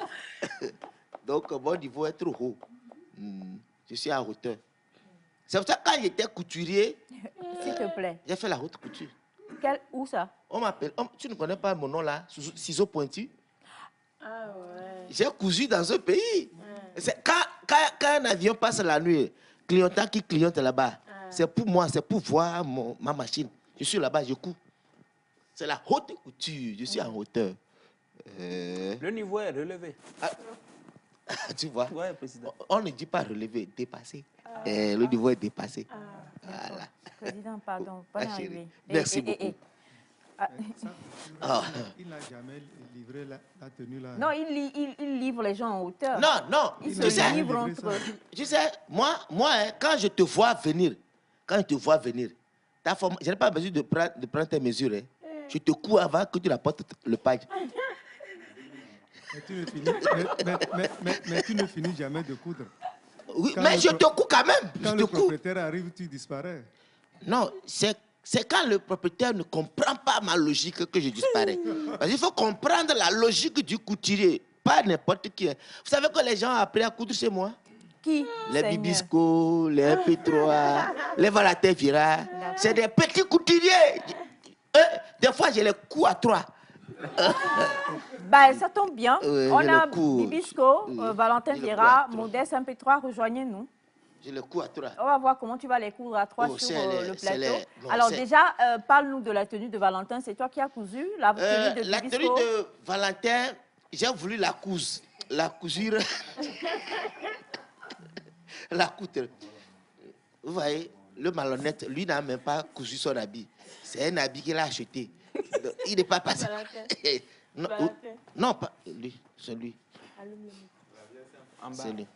Donc mon niveau est trop haut. Je suis à hauteur. C'est pour ça que quand j'étais couturier, S'il te plaît. j'ai fait la haute couture. Où ça? On m'appelle. Tu ne connais pas mon nom là, ciseaux pointus. Ah ouais. J'ai cousu dans ce pays. C'est quand un avion passe la nuit, clientant qui cliente là-bas, c'est pour moi, c'est pour voir ma machine. Je suis là-bas, je couds. C'est la haute couture. Je suis en hauteur. Le niveau est relevé. Tu vois, Ouais, président. on ne dit pas relevé, dépassé. Le niveau est dépassé. Voilà. Président, pardon. Bonne Ah, chérie. arrivée. Merci beaucoup. Ça, il n'a jamais livré la tenue là. Non, il livre les gens en hauteur. Non, Ils tu se sais, livrent entre eux. tu sais, moi hein, quand je te vois venir, je n'ai pas besoin de prendre tes mesures. Hein. Je te couds avant que tu apportes le page. Mais tu ne finis jamais de coudre. Oui, Quand mais le je te couds quand même. Quand Je le te couds. propriétaire arrive, tu disparais. Non, c'est quand le propriétaire ne comprend pas ma logique que je disparais. Parce qu'il faut comprendre la logique du couturier, pas n'importe qui. Vous savez que les gens ont appris à coudre chez moi? Qui? Les Seigneur. Bibisco, les MP3, les Valater Vira. C'est des petits couturiers. Des fois, je les couds à 3. Bah, ça tombe bien. Oui, On je a le cours. Bibisco, Oui, Valentin je le Vira, cours à Modeste MP3, rejoignez-nous. Je les couds à 3. On va voir comment tu vas les coudre à 3 Oh, sur c'est les- le c'est plateau. les- non, Alors c'est- déjà, parle-nous de la tenue de Valentin. C'est toi qui as cousu la tenue de La Bibisco. tenue de Valentin, j'ai voulu la cousure. La coudre. Vous voyez, le malhonnête, lui n'a même pas cousu son habit. C'est un habit qu'il a acheté. Donc, il n'est pas passé. Non, Valentin. non, pas lui, c'est lui. En bas. C'est lui.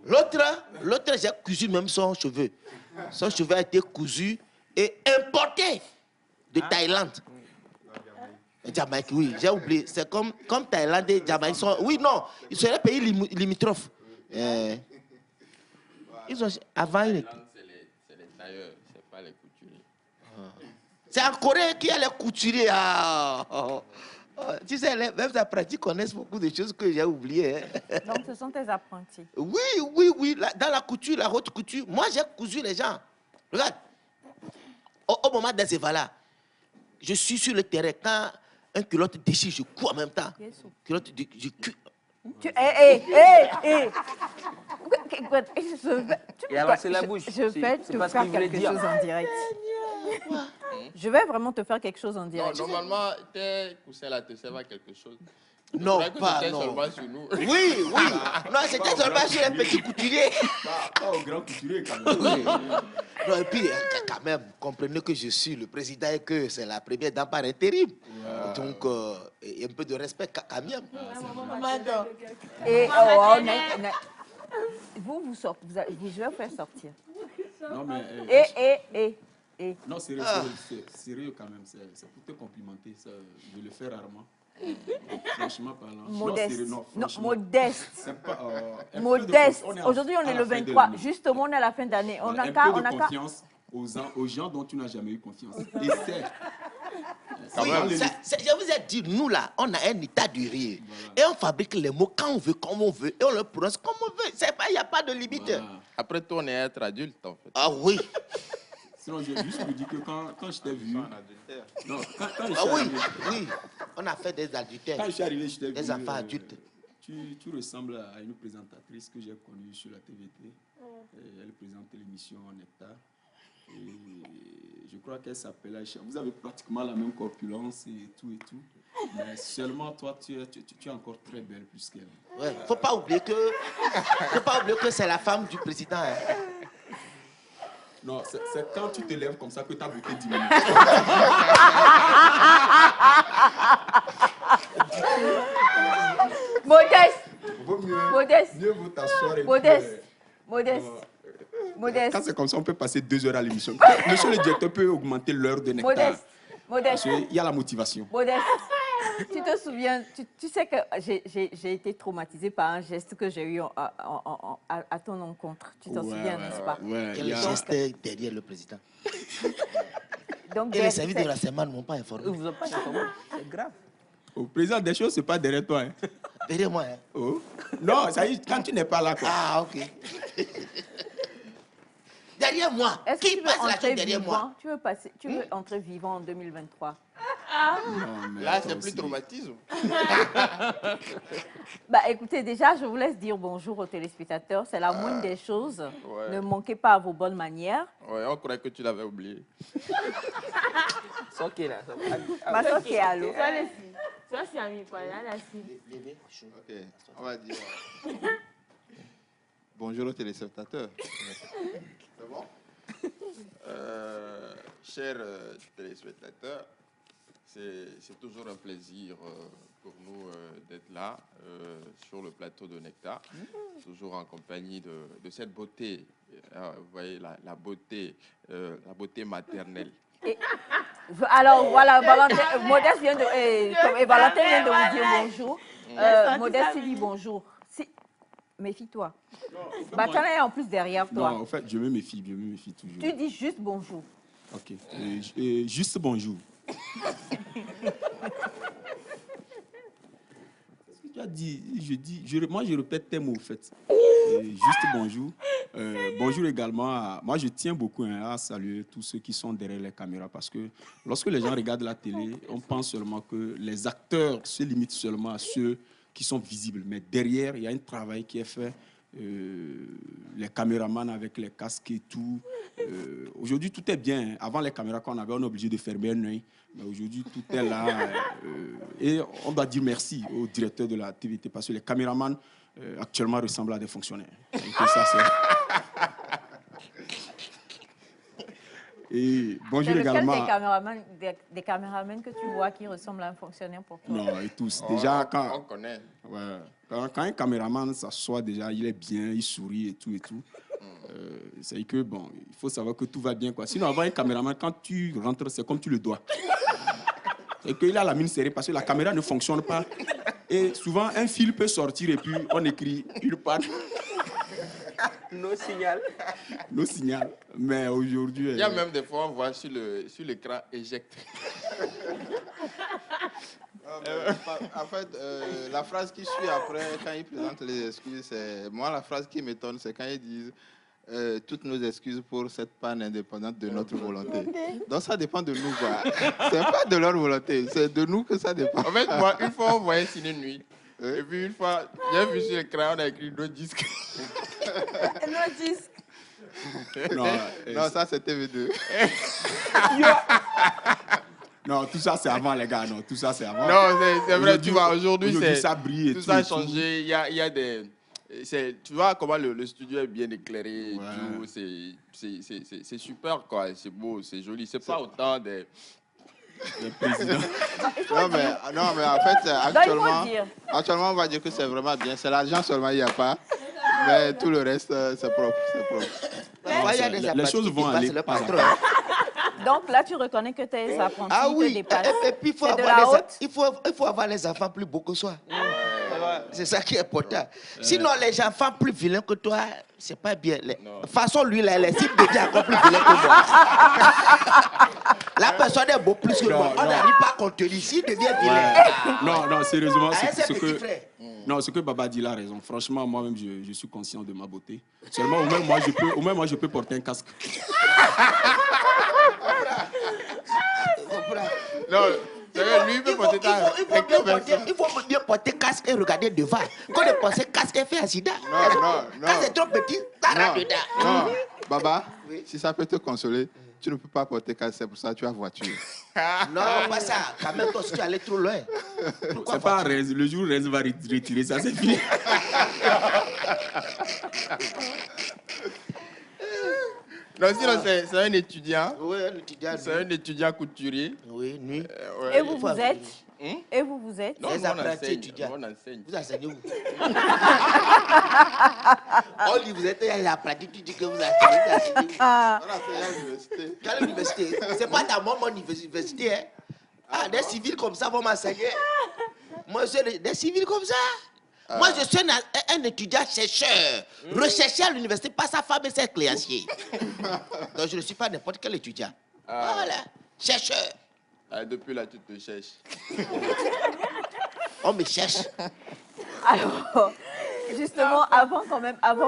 L'autre, j'ai cousu même son cheveu. Son cheveu a été cousu et importé de Thaïlande. Jamaïque, oui, j'ai oublié. C'est comme Thaïlande et Jamaïque sont... Oui, non, ils sont des pays limitrophes. Ils ont... Avant, ils... C'est les tailleurs, c'est pas les couturiers. C'est en Corée qu'il y a les couturiers. Tu sais, même les apprentis connaissent beaucoup de choses que j'ai oubliées. Hein. Donc, ce sont tes apprentis. Oui. Dans la couture, la haute couture, moi, j'ai cousu les gens. Regarde. Au moment de ces là je suis sur le terrain. Quand un culotte déchire, je couds en même temps. Culotte, je couds. Il a lancé la bouche. Je vais C'est te pas ce faire qu'il voulait quelque dire. chose en direct. Je vais vraiment te faire quelque chose en Non, direct. normalement, tes coussins là te servent à quelque chose. Non, C'est vrai que pas, c'était non. seulement sur nous. Oui, oui. Non, c'était seulement sur un petit couturier. Pas au grand couturier, quand même. Oui. Non, et puis, quand même, comprenez que je suis le président et que c'est la première dame par intérim. Donc, et un peu de respect quand même. Et vous sortez, je vais vous faire sortir. Non, mais... Et. Non, sérieux quand même. C'est pour te complimenter. Ça, je le fais rarement. Franchement parlant. Modeste. Non, sérieux, non, Non, franchement. modeste. C'est pas, un peu de Modeste. confiance. Aujourd'hui, on est à le la fin de 23. l'année. Justement, on est à la fin d'année. On Voilà, a un qu'à. peu de On a qu'à. confiance aux gens dont tu n'as jamais eu confiance. Essaie. Oui, je vous ai dit, nous là, on a un état du rire. Voilà. Et on fabrique les mots quand on veut, comme on veut. Et on le prononce comme on veut. Il n'y a pas de limite. Voilà. Après, toi, on est être adulte, en fait. Ah oui. Sinon, je vais juste vous dire que quand je t'ai vu... Un adultère. Non, quand je suis oui, arrivé, oui. On a fait des adultères. Quand je suis arrivé, je t'ai vu... Des enfants adultes. Tu ressembles à une présentatrice que j'ai connue sur la TVT. Elle présentait l'émission Nectar. Et je crois qu'elle s'appelle Aïcha. Vous avez pratiquement la même corpulence et tout. Mais seulement toi, tu es encore très belle plus qu'elle. Ouais, faut pas oublier que c'est la femme du président. Hein. Non, c'est quand tu te lèves comme ça que ta beauté diminue. Modeste. Modeste. Mieux vaut t'asseoir et Modeste. puis, Modeste. Quand c'est comme ça, on peut passer 2 heures à l'émission. Monsieur le directeur peut augmenter l'heure de Nectar. Modeste. Il y a la motivation. Modeste. Tu te souviens, tu sais que j'ai été traumatisée par un geste que j'ai eu à ton encontre. Tu t'en souviens, n'est-ce pas? Quel geste derrière le président? Donc, et les services de renseignement ne m'ont pas informé. Ils vous ont pas informé. C'est grave. Au président, des choses, c'est pas derrière toi. Hein. Derrière moi. Hein. Oh. Non, ça y est, quand tu n'es pas là. Quoi. Ah, ok. Derrière moi. Est-ce que Qui tu veux passe la entrer tête derrière vivant? moi? Tu veux entrer vivant en 2023? Non, là, c'est plus traumatisme. Bah, écoutez, déjà, je vous laisse dire bonjour aux téléspectateurs. C'est la moindre des choses. Ouais. Ne manquez pas à vos bonnes manières. Ouais, on croyait que tu l'avais oublié. Soké là. Ma soeur qui est à l'eau. Ça, c'est un mi quoi, là, la cible. Ok, on va dire. Bonjour aux téléspectateurs. C'est bon? Chers téléspectateurs, c'est toujours un plaisir pour nous d'être là sur le plateau de Nectar, toujours en compagnie de cette beauté. Vous voyez la beauté maternelle. Alors voilà, Modeste vient de, et Valentin vient de vous dire bonjour. Modeste dit bonjour. Méfie-toi. Batana est en plus derrière toi. Non, en fait, je me méfie toujours. Tu dis juste bonjour. Ok. Juste bonjour. Tu as dit, moi je répète tes mots en fait. Juste bonjour. Bonjour également. Moi je tiens beaucoup à saluer tous ceux qui sont derrière les caméras parce que lorsque les gens regardent la télé, on pense seulement que les acteurs se limitent seulement à ceux qui sont visibles. Mais derrière, il y a un travail qui est fait. Les caméramans avec les casques et tout. Aujourd'hui, tout est bien. Avant les caméras qu'on avait, on est obligé de fermer un œil. Mais aujourd'hui, tout est là. Et on doit dire merci au directeur de la TVT parce que les caméramans actuellement ressemblent à des fonctionnaires. Et ça, et bonjour également. Des caméramans que tu vois qui ressemblent à un fonctionnaire pour toi? Non, et tous. Déjà, on connaît. Ouais, quand un caméraman s'assoit, déjà, il est bien, il sourit et tout. C'est que, bon, il faut savoir que tout va bien, quoi. Sinon, avoir un caméraman, quand tu rentres, c'est comme tu le dois. Et qu'il a la mine serrée parce que la caméra ne fonctionne pas. Et souvent, un fil peut sortir et puis on écrit une panne. No signal. No signal. Mais aujourd'hui... Il y a même des fois, on voit sur l'écran éjecte. En fait, la phrase qui suit après, quand ils présentent les excuses, c'est... Moi, la phrase qui m'étonne, c'est quand ils disent toutes nos excuses pour cette panne indépendante de notre volonté. Donc, ça dépend de nous, quoi. C'est pas de leur volonté, c'est de nous que ça dépend. En fait, moi, une fois, on voyait Ciné Nuit. Et puis, une fois, j'ai vu sur l'écran, on a écrit no disque. No disque. Non, Non, ça c'est TV2. Non, tout ça c'est avant les gars, non, tout ça c'est avant. Non, c'est vrai, tu vois, aujourd'hui, ça brille et tout tout. ça a et tout. changé. Il y a des... Tu vois comment le studio est bien éclairé, et tout, c'est super, quoi. C'est beau, c'est joli. C'est pas autant des présidents. Non, mais en fait, actuellement, on va dire que c'est vraiment bien. C'est l'argent seulement, il n'y a pas. Mais tout le reste, c'est propre. Les choses vont aller pas à pas. Donc là, tu reconnais que tes apprentis te dépassent. Et puis, il faut avoir les enfants plus beaux que soi. C'est ça qui est important. Sinon, les enfants plus vilains que toi, c'est pas bien. De toute façon, lui, là, il devient encore plus vilain que moi. La personne est beau plus que moi. On n'arrive pas à contenir. S'il devient vilain. Non, sérieusement, ce que Baba dit là a raison. Franchement, moi-même, je suis conscient de ma beauté. Seulement, au moins, moi, je peux porter un casque. Non, lui, il faut bien porter casque et regarder devant. Quand on pense casque et faire accident. Non. Quand c'est trop petit, ça rentre dedans. Non, Baba, si ça peut te consoler, tu ne peux pas porter casque, c'est pour ça que tu as voiture. Non, pas ça. Quand même, toi, si tu allais trop loin. C'est pas Rez. Le jour où Rez va retirer ça, c'est fini. Non, sinon, c'est un étudiant. Oui, un étudiant. C'est un étudiant couturier. Oui, nuit. Et vous vous êtes Et vous êtes Non, les apprentis étudiants. On enseigne. Vous enseignez où? On dit vous êtes les apprentis, tu dis que vous enseignez. On enseigne à l'université. Quelle université? C'est pas dans mon université. Hein? Des civils comme ça vont m'enseigner. Moi, je des civils comme ça. Moi, je suis un étudiant chercheur, recherché à l'université par sa femme et ses créanciers. Donc, je ne suis pas n'importe quel étudiant. Voilà, chercheur. Depuis là, tu te cherches. On me cherche. Alors, justement, avant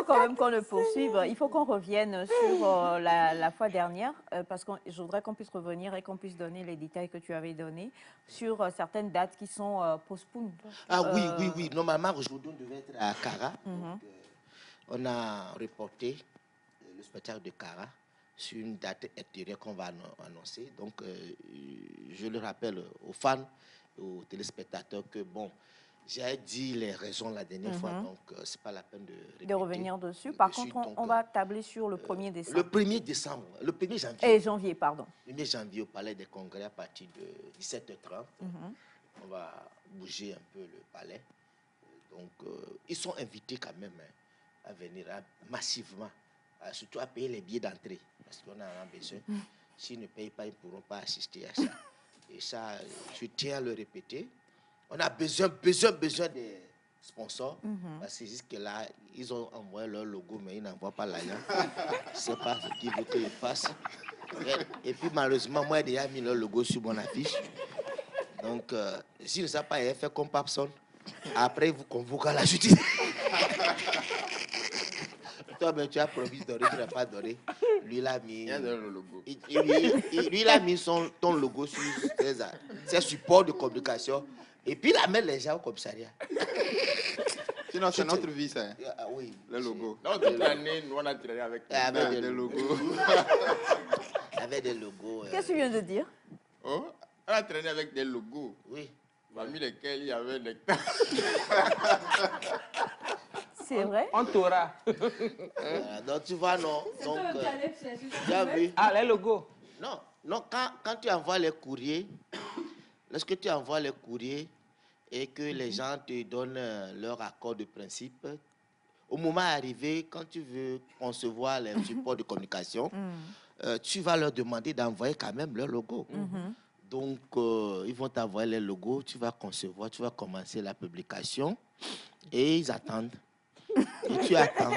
quand même qu'on ne poursuive, il faut qu'on revienne sur la fois dernière, parce que je voudrais qu'on puisse revenir et qu'on puisse donner les détails que tu avais donnés sur certaines dates qui sont postponées. Ah oui. Normalement, aujourd'hui, on devait être à Cara. Donc, on a reporté le spectacle de Cara sur une date intérieure qu'on va annoncer. Donc, je le rappelle aux fans, aux téléspectateurs que, bon, j'ai dit les raisons la dernière fois, donc c'est pas la peine de revenir dessus. Par contre, on va tabler sur le 1er décembre. Le 1er décembre, le 1er janvier. Et janvier, pardon. Le 1er janvier au Palais des Congrès à partir de 17h30. On va bouger un peu le palais. Donc, ils sont invités quand même à venir massivement, surtout à payer les billets d'entrée, parce qu'on en a besoin. S'ils ne payent pas, ils ne pourront pas assister à ça. Et ça, je tiens à le répéter. On a besoin des sponsors, parce que jusque-là, ils ont envoyé leur logo, mais ils n'envoient pas l'argent. Je ne sais pas ce qu'ils veulent qu'ils fassent. Et puis, malheureusement, moi, j'ai déjà mis leur logo sur mon affiche. Donc, s'ils ne savent pas, ils fait comme Papson. Après, ils vous convoquent à la justice. Toi, ben, tu as promis de donner, tu n'as pas donné. Lui, il a mis... le logo. Lui, il a mis ton logo sur ses supports de communication. Et puis, il amène les gens au commissariat. Sinon, c'est notre vie, ça. Ah, oui. Le logo. Non, toute l'année, nous, on a tiré avec des logos. Avec des logos. Qu'est-ce que tu viens de dire? Oh, on a traîné avec des logos. Oui. Parmi lesquels il y avait Nectar. C'est vrai? On t'aura. Donc, tu vois, non. Donc, tu as vu? Ah, les logos. Non, quand tu envoies les courriers, lorsque tu envoies les courriers et que les gens te donnent leur accord de principe, au moment arrivé, quand tu veux concevoir les supports de communication, tu vas leur demander d'envoyer quand même leur logo. Donc, ils vont t'envoyer les logos, tu vas concevoir, tu vas commencer la publication et ils attendent. Et tu attends.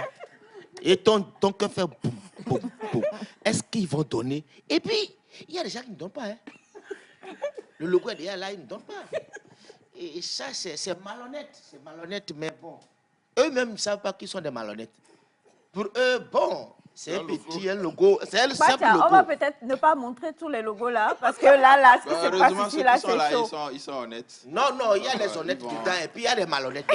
Et ton cœur fait boum, boum, boum. Est-ce qu'ils vont donner? Et puis, il y a des gens qui ne donnent pas. Hein. Le logo est déjà là, ils ne donnent pas. Et ça, c'est malhonnête. C'est malhonnête, mais bon. Eux-mêmes ne savent pas qu'ils sont des malhonnêtes. Pour eux, bon, c'est un petit logo, c'est un simple Batia, logo. on va peut-être ne pas montrer tous les logos là, parce que là, ce qui se passe ici, là, c'est chaud. Ils sont honnêtes. Non, il y a les honnêtes dedans et puis il y a les malhonnêtes.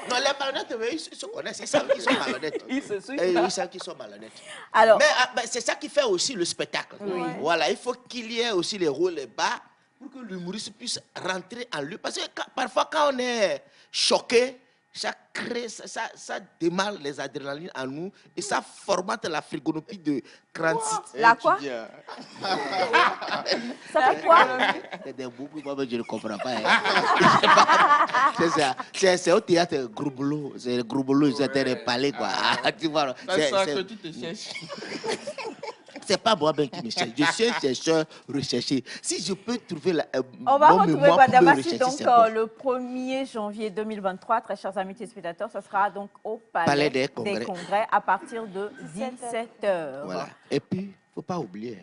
Non, les malhonnêtes, ils se connaissent, ils savent qu'ils sont malhonnêtes. Ils se suivent. Et ils savent qu'ils sont malhonnêtes. Alors, mais c'est ça qui fait aussi le spectacle. Oui. Voilà, il faut qu'il y ait aussi les rôles bas pour que l'humoriste puisse rentrer en lui. Parce que parfois, quand on est choqué, ça démarre les adrénalines en nous et ça formate la frigonopie de 36. La quoi? Ça fait quoi? C'est des mots que je ne comprends pas. C'est au théâtre Grouboulot. C'est le Grouboulot, ils étaient des palais, quoi. Tu vois, C'est ça que tu te cherches. C'est pas moi-même qui me cherche. Je suis un chercheur recherché. Si je peux trouver on va mon retrouver mémoire pour me Badabassi rechercher, donc c'est bon. le 1er janvier 2023, très chers amis téléspectateurs, ça sera donc au Palais, Palais des Congrès à partir de 17h. Voilà. Et puis, il ne faut pas oublier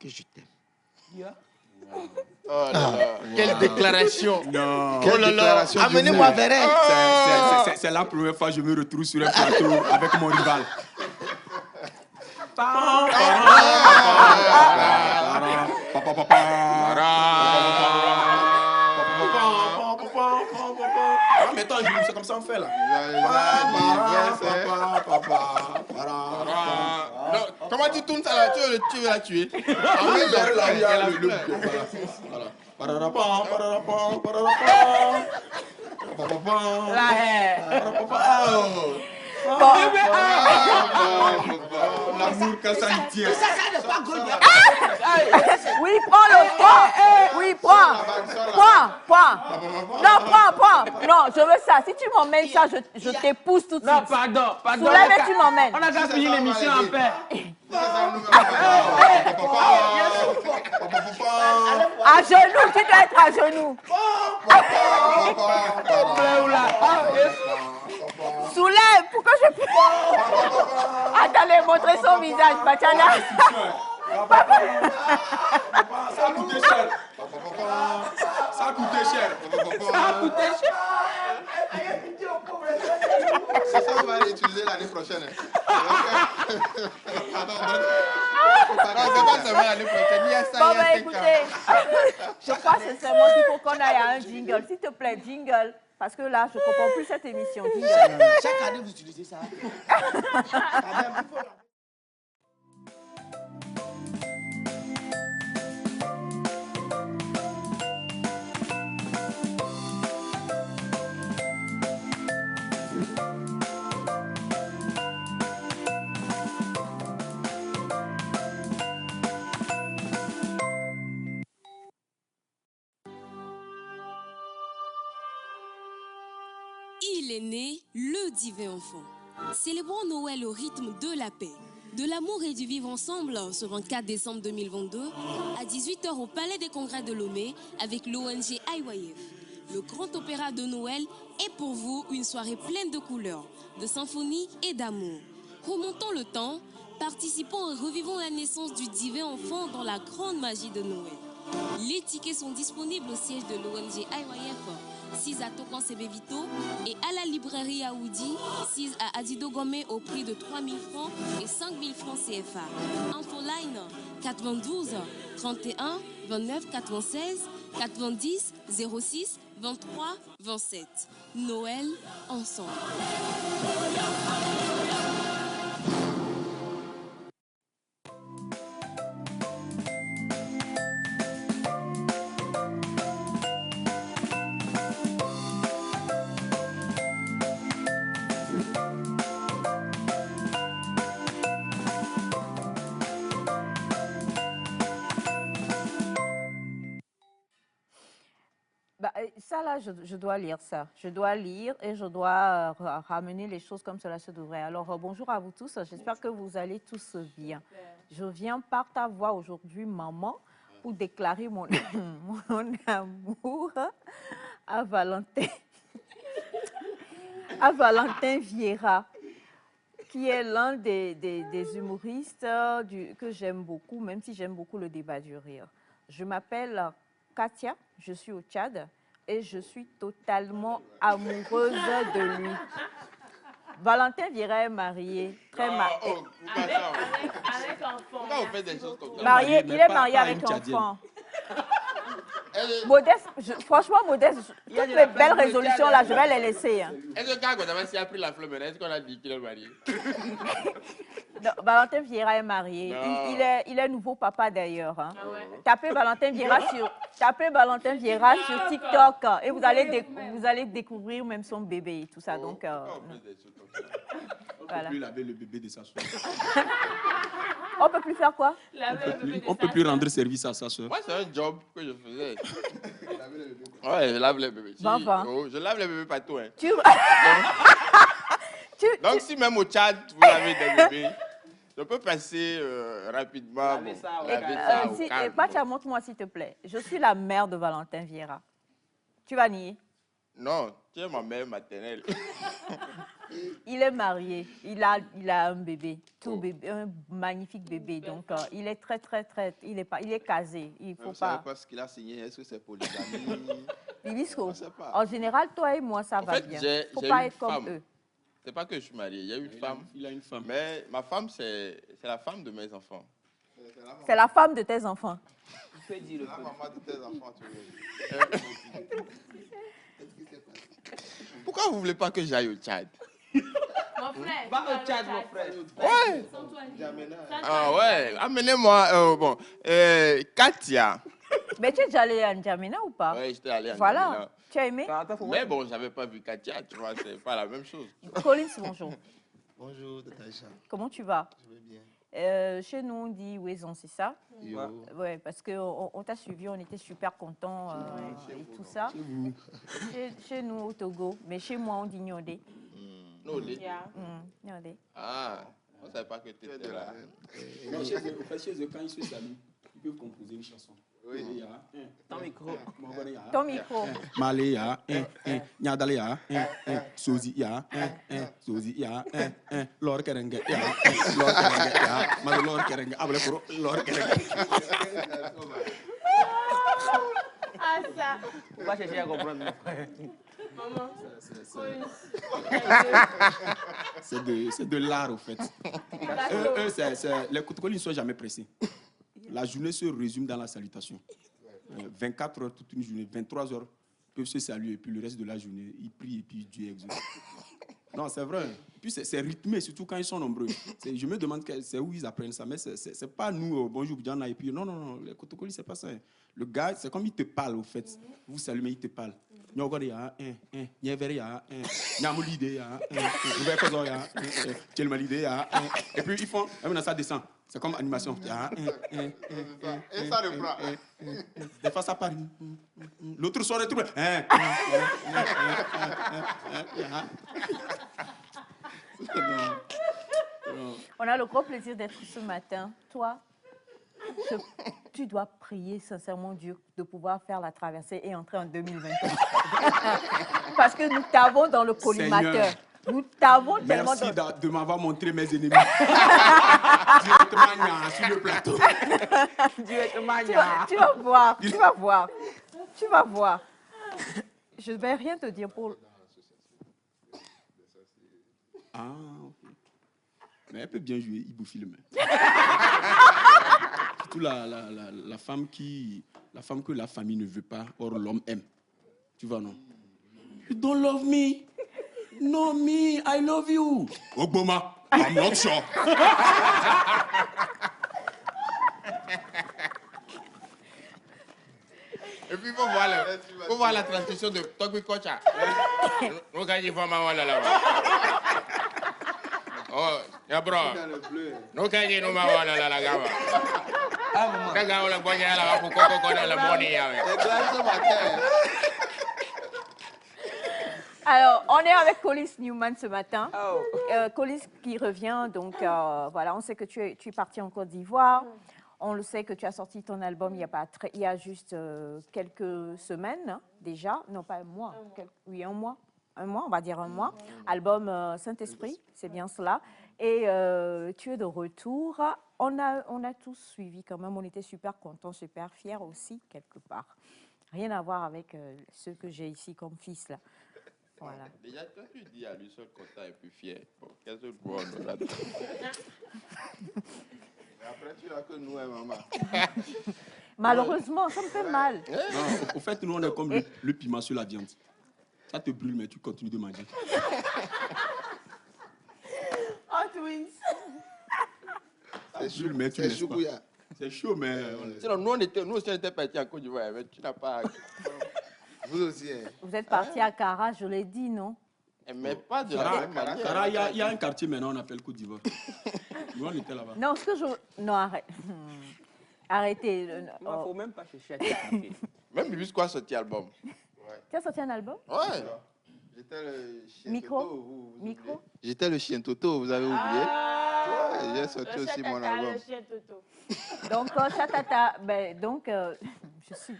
que je t'aime. Oh là là, quelle déclaration! Non. Oh là là, amenez-moi vers elle. C'est la première fois que je me retrouve sur un plateau avec mon rival. Mais attends, c'est comme ça on fait là. Non, comment tu tournes ça là? Tu veux la tuer? L'amour quand ça y tient. Oui, prends le prends. Oui, prends. Prends. Non, prends. Non, je veux ça. Si tu m'emmènes ça, je t'épouse tout de suite. Non, pardon. Soulève et tu m'emmènes. On a déjà fini l'émission en paix. À genoux, tu dois être à genoux. Soulève, pourquoi je peux... Attendez, montrez son visage, Bachana. Ça a coûté cher. Ça a coûté cher. C'est ça qu'on va l'utiliser l'année prochaine. Bon, ben écoutez, je crois sincèrement qu'il faut qu'on aille à un jingle. S'il te plaît, jingle. Parce que là, je ne comprends plus cette émission. Jingle. Chaque année, vous utilisez ça. Il est né le divin enfant. Célébrons Noël au rythme de la paix, de l'amour et du vivre ensemble ce 24 décembre 2022 à 18h au Palais des Congrès de Lomé avec l'ONG IYF. Le grand opéra de Noël est pour vous une soirée pleine de couleurs, de symphonies et d'amour. Remontons le temps, participons et revivons la naissance du divin enfant dans la grande magie de Noël. Les tickets sont disponibles au siège de l'ONG IYF, 6 à Tokan Sebevito et à la librairie Aoudi, 6 à Adido Gomé au prix de 3 000 francs et 5 000 francs CFA. Infoline 92 31 29 96 90 06 23 27. Noël ensemble. Ça, là, je dois lire ça. Je dois lire et je dois ramener les choses comme cela se devrait. Alors, bonjour à vous tous. J'espère que vous allez tous bien. Je viens par ta voix aujourd'hui, maman, pour déclarer mon amour à Valentin. À Valentin Vieira, qui est l'un des humoristes que j'aime beaucoup, même si j'aime beaucoup le débat du rire. Je m'appelle Katia, je suis au Tchad et je suis totalement amoureuse de lui. Valentin Vieira est marié. Très marié. Avec enfant. Pourquoi vous faites des choses comme ça? Marié, il est marié avec enfant. Modeste, franchement, Modeste, toutes les belles résolutions là, je vais les laisser. Hein. Est-ce que quand Godamasi a pris la flemme, est-ce qu'on a dit qu'il est marié? Non, Valentin Vieira est marié. Il est nouveau papa d'ailleurs. Hein. Tapez Valentin Vieira sur TikTok et vous allez découvrir même son bébé et tout ça. Donc, on ne peut plus laver le bébé de sa soeur. On peut plus faire quoi? On ne peut plus rendre service à sa soeur. Moi, c'est un job que je faisais. Ouais, je lave les bébés. Je lave les bébés partout. Hein. Donc, si même au Tchad, vous avez des bébés, je peux passer rapidement. Pacha, montre-moi s'il te plaît. Je suis la mère de Valentin Vieira. Tu vas nier? Non, tu es ma mère maternelle. Il est marié, il a un bébé, bébé, un magnifique bébé. Donc, il est il est casé. Il faut pas. Pas ce qu'il a signé. Est-ce que c'est polygamie? Bibisco, en général, toi et moi, ça va bien. Il ne faut pas être comme eux. C'est pas que je suis marié, il y a une femme. Il a une femme. Mais ma femme, c'est la femme de mes enfants. C'est la femme de tes enfants. Tu peux dire la maman de tes enfants, tu veux. Pourquoi vous ne voulez pas que j'aille au Tchad? Mon frère. Va au Tchad, mon frère. Ouais. Ah ouais, amenez-moi. Katia. Mais tu es déjà allé à N'Djamena ou pas? Oui, j'étais allé à Voilà. N'Djamena. Tu as aimé? Mais bon, j'avais pas vu Katia, tu vois, c'est pas la même chose. Collins, bonjour. Bonjour, Tataïcha. Comment tu vas? Je vais bien. Chez nous, on dit Ouezon, c'est ça? Oui, parce qu'on t'a suivi, on était super contents et tout ça. Chez nous, au Togo, mais chez moi, on dit Nyodé. Nyodé? Nyodé. Ah, on ne savait pas que tu étais là. Chez eux, quand ils se saluent, ils peuvent composer une chanson. Oui. Ton micro. Ton micro. Maléa, Nyadaléa, Sozi ya, Sozi ya, Lord Kerenge ya, Lord Kerenge ya, Malo Lord Kerenge, Abele Koro, Lord Kerenge. Ah ça. On va chercher à comprendre. Maman. C'est de l'art, au fait. Les Koutoukoli ne sont jamais pressés. La journée se résume dans la salutation. 24 heures, toute une journée, 23 heures, ils peuvent se saluer, et puis le reste de la journée, ils prient, et puis Dieu exauce. Non, c'est vrai. Et puis c'est rythmé, surtout quand ils sont nombreux. Je me demande c'est où ils apprennent ça, mais c'est pas nous, bonjour, Bidjana, et puis non, les Kotokoli, c'est pas ça. Le gars, c'est comme il te parle, au fait. Vous saluez, mais il te parle. Et puis ils font, même ça descend. C'est comme animation. Et ça reprend. Des fois, ça part. L'autre sort et tout. On a le gros plaisir d'être ce matin. Toi, tu dois prier sincèrement Dieu de pouvoir faire la traversée et entrer en 2023. Parce que nous t'avons dans le collimateur. Nous t'avons tellement... Merci de m'avoir montré mes ennemis. Directement sur le plateau. Tu vas voir. Je ne vais rien te dire pour... Ah, ok. Mais elle peut bien jouer Ibu Film. Surtout la femme que la famille ne veut pas, or l'homme aime. Tu vois, non? You don't love me. No, me, I love you. Ogboma, I'm not sure. Et puis, il faut voir la transcription de Togbi Kocha. Nous, quand il faut maman là-bas. Oh, ya bro. Nous, quand il nous maman là-bas, gaba. Quand on le voit là-bas, pour qu'on connaisse le money. Alors, on est avec Collins Newman ce matin. Collins qui revient, donc voilà, on sait que tu es parti en Côte d'Ivoire. On le sait que tu as sorti ton album il y a juste quelques semaines hein, déjà. Non, pas un mois. Oui, un mois, on va dire un mois. Album Saint-Esprit, c'est bien cela. Et tu es de retour. On a tous suivi quand même. On était super contents, super fiers aussi, quelque part. Rien à voir avec ceux que j'ai ici comme fils, là. Voilà. Déjà, quand tu dis à lui seul content et puis fier, bon, qu'est-ce que pour on a Après, tu l'as que nous, hein, maman. Malheureusement, ça me fait mal. Non, au fait, nous, on est comme le piment sur la viande. Ça te brûle, mais tu continues de manger. Oh, twins. C'est chaud, mais tu laisses pas. C'est chaud, mais... Sinon, nous aussi, on était partis en Côte d'Ivoire, mais tu n'as pas... Vous aussi, hein. Vous êtes parti à Cara, je l'ai dit, non? Mais pas de la même manière. Cara, il y a un quartier maintenant, on appelle Côte d'Ivoire. Nous, on était là-bas. Non, ce que je... Non, arrête. Arrêtez. Il ne faut même pas chercher à t'expliquer. Même Bibi Square a sorti album. Tu as sorti un album? Ouais. J'étais le chien Micro? Toto, vous Micro? J'étais le chien Toto, vous avez oublié. Ah, J'ai sorti aussi mon album. Le chien Toto. Donc, Chatata, ben, donc, je suis...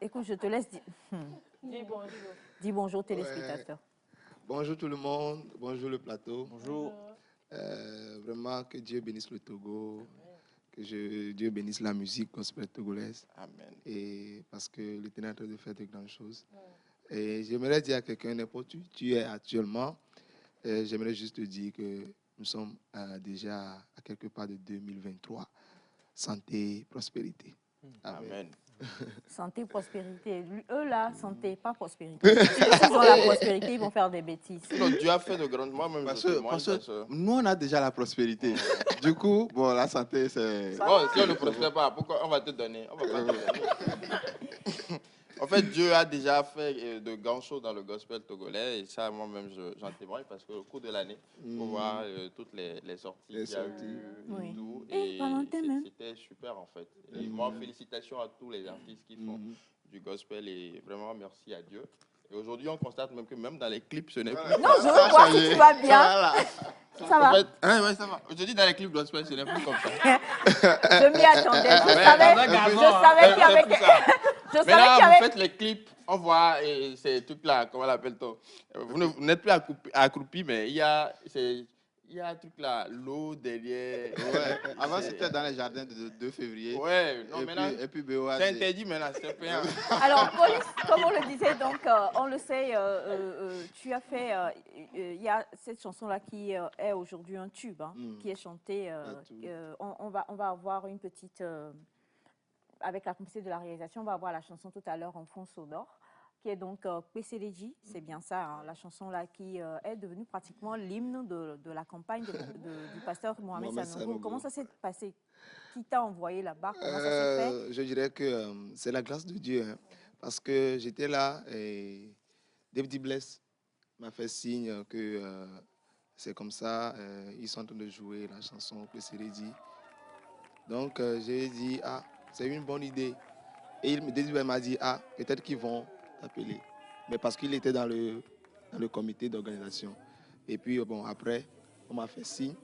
Écoute, je te laisse dire. Dis bonjour. Dis bonjour, téléspectateurs. Bonjour tout le monde, bonjour le plateau. Bonjour. Vraiment, que Dieu bénisse le Togo, que Dieu bénisse la musique gospel togolaise. Amen. Et parce que l'Éternel est en train de faire de grandes choses. Et j'aimerais dire à quelqu'un, n'importe où tu es actuellement, j'aimerais juste te dire que nous sommes déjà à quelque part de 2023. Santé, prospérité. Amen. Santé, prospérité. Eux là, santé, pas prospérité. S'ils ont la prospérité, ils vont faire des bêtises. Sinon, Dieu a fait de grandes... Moi-même, Parce je que nous, on a déjà la prospérité. Du coup, bon, la santé, c'est... Bon, si on ne prospère pas, pourquoi on va te donner? On va pas te donner. En fait, Dieu a déjà fait de grandes choses dans le gospel togolais. Et ça, moi-même, j'en témoigne parce qu'au cours de l'année, il faut voir toutes les sorties qu'il y a eu et tout. Et c'était super, en fait. Et moi, félicitations à tous les artistes qui font du gospel et vraiment merci à Dieu. Et aujourd'hui, on constate même que même dans les clips, ce n'est plus... Non, je veux voir si tu vas bien. Ça va. En fait, ouais, ça va. Aujourd'hui, dans les clips gospel, ce n'est plus comme ça. Je m'y attendais. Je savais qu'il y avait... Mais là, vous faites les clips, on voit ces trucs-là, comment l'appelle-t-on? Vous n'êtes plus accroupi, mais il y a un truc là, l'eau derrière. Ouais. Avant, c'était dans les jardins de 2 février. Ouais, non, maintenant, et puis BOA. c'est interdit maintenant, c'est payant. Alors, Police, comme on le disait, donc, on le sait, tu as fait, il y a cette chanson-là qui est aujourd'hui un tube, hein, qui est chantée. On va avoir une petite, avec la complicité de la réalisation, on va avoir la chanson tout à l'heure en fond sonore, qui est donc PCDJ, c'est bien ça, hein, la chanson-là qui est devenue pratiquement l'hymne de la campagne du pasteur Mohamed Sanogo. Comment ça s'est passé? Qui t'a envoyé là-bas? Comment ça s'est fait? Je dirais que c'est la grâce de Dieu, hein, parce que j'étais là et David Bless m'a fait signe que c'est comme ça, ils sont en train de jouer la chanson PCDJ. Donc j'ai dit, ah, c'est une bonne idée. Et David m'a dit, ah, peut-être qu'ils vont t'appeler. Mais parce qu'il était dans le comité d'organisation. Et puis, bon, après, on m'a fait signe.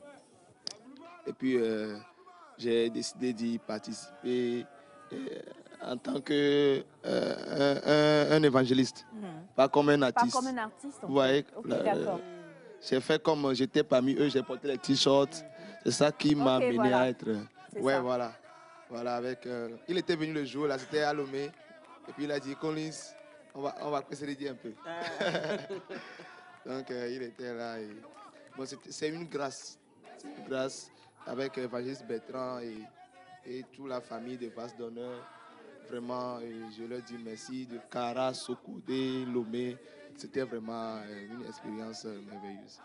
Et puis, j'ai décidé d'y participer en tant qu'un évangéliste. Pas comme un artiste. Pas comme un artiste, Vous voyez, d'accord. j'ai fait comme j'étais parmi eux, j'ai porté les t-shirts. C'est ça qui m'a amené à être... Ouais, ça. Voilà. Voilà, avec... il était venu le jour, là, c'était à Lomé. Et puis il a dit, Collins, on va précéder un peu. Donc il était là. Et... Bon, c'est une grâce. C'est une grâce avec Évangéliste Bertrand et toute la famille de Vase d'Honneur. Vraiment, je leur dis merci de Cara, Sokodé, Lomé. C'était vraiment une expérience merveilleuse.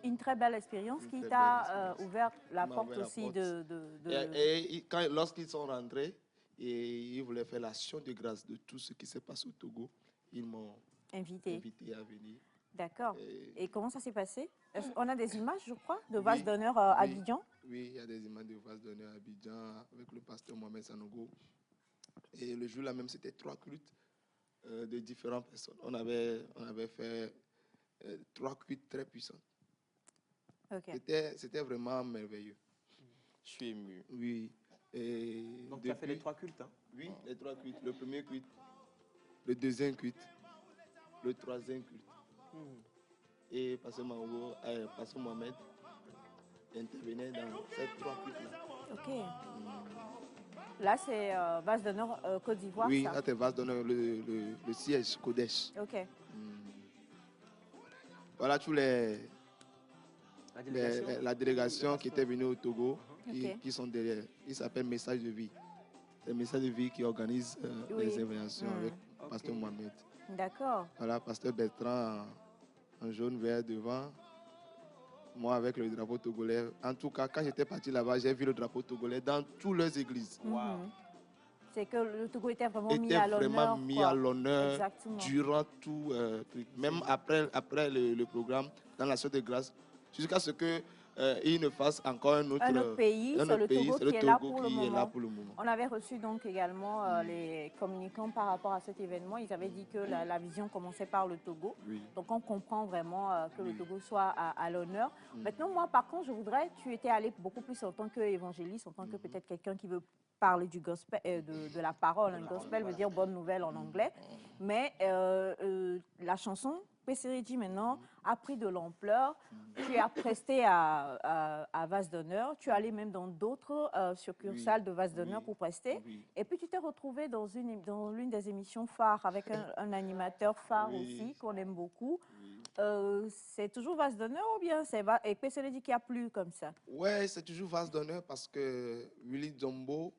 Une très belle expérience qui t'a ouvert la porte aussi de... Et lorsqu'ils sont rentrés, et ils voulaient faire l'action de grâce de tout ce qui se passe au Togo, ils m'ont invité à venir. D'accord. Et comment ça s'est passé? On a des images, je crois, de Vase d'Honneur à Abidjan? Oui, il y a des images de Vase d'Honneur à Abidjan avec le pasteur Mohamed Sanogo. Et le jour-là même, c'était 3 cultes de différentes personnes. On avait fait 3 cultes très puissants. Okay. C'était vraiment merveilleux. Je suis ému. Oui. Et donc tu as fait les 3 cultes, hein? Oui, les 3 cultes. Le premier culte, le deuxième culte, le troisième culte. Et Pasteur Mohamed intervenait dans ces 3 cultes-là. Ok. Là, c'est Vase d'Honneur Côte d'Ivoire. Oui, ça. là, c'est Vase d'Honneur, le siège Kodesh. Ok. voilà tous la délégation qui était venue au Togo, qui sont derrière. Il s'appelle Message de vie. C'est Message de vie qui organise les évaluations avec Pasteur Mohamed. D'accord. Voilà, Pasteur Bertrand en jaune, vert devant. Moi avec le drapeau togolais. En tout cas, quand j'étais parti là-bas, j'ai vu le drapeau togolais dans toutes leurs églises. C'est que le Togo était vraiment mis à l'honneur. Vraiment mis à l'honneur Exactement. durant tout truc. Même après le programme, dans la soirée de grâce, jusqu'à ce que il ne fasse encore un autre pays. C'est le Togo qui est là pour le moment. On avait reçu donc également les communicants par rapport à cet événement. Ils avaient dit que la vision commençait par le Togo. Donc on comprend vraiment que le Togo soit à l'honneur. Maintenant, moi, par contre, je voudrais, tu étais allé beaucoup plus en tant qu'évangéliste, en tant que peut-être quelqu'un qui veut parler du gospel, de la parole. Un gospel veut dire bonne nouvelle en anglais. Mais la chanson Pesseredji maintenant a pris de l'ampleur. Tu as presté à Vase d'honneur. Tu es allé même dans d'autres succursales de Vase d'honneur pour prester. Et puis tu t'es retrouvé dans l'une des émissions phares avec un animateur phare aussi qu'on aime beaucoup. C'est toujours Vase d'honneur ou bien c'est Pesseredji qui a plu comme ça? Ouais, c'est toujours Vase d'honneur parce que Willy Dombo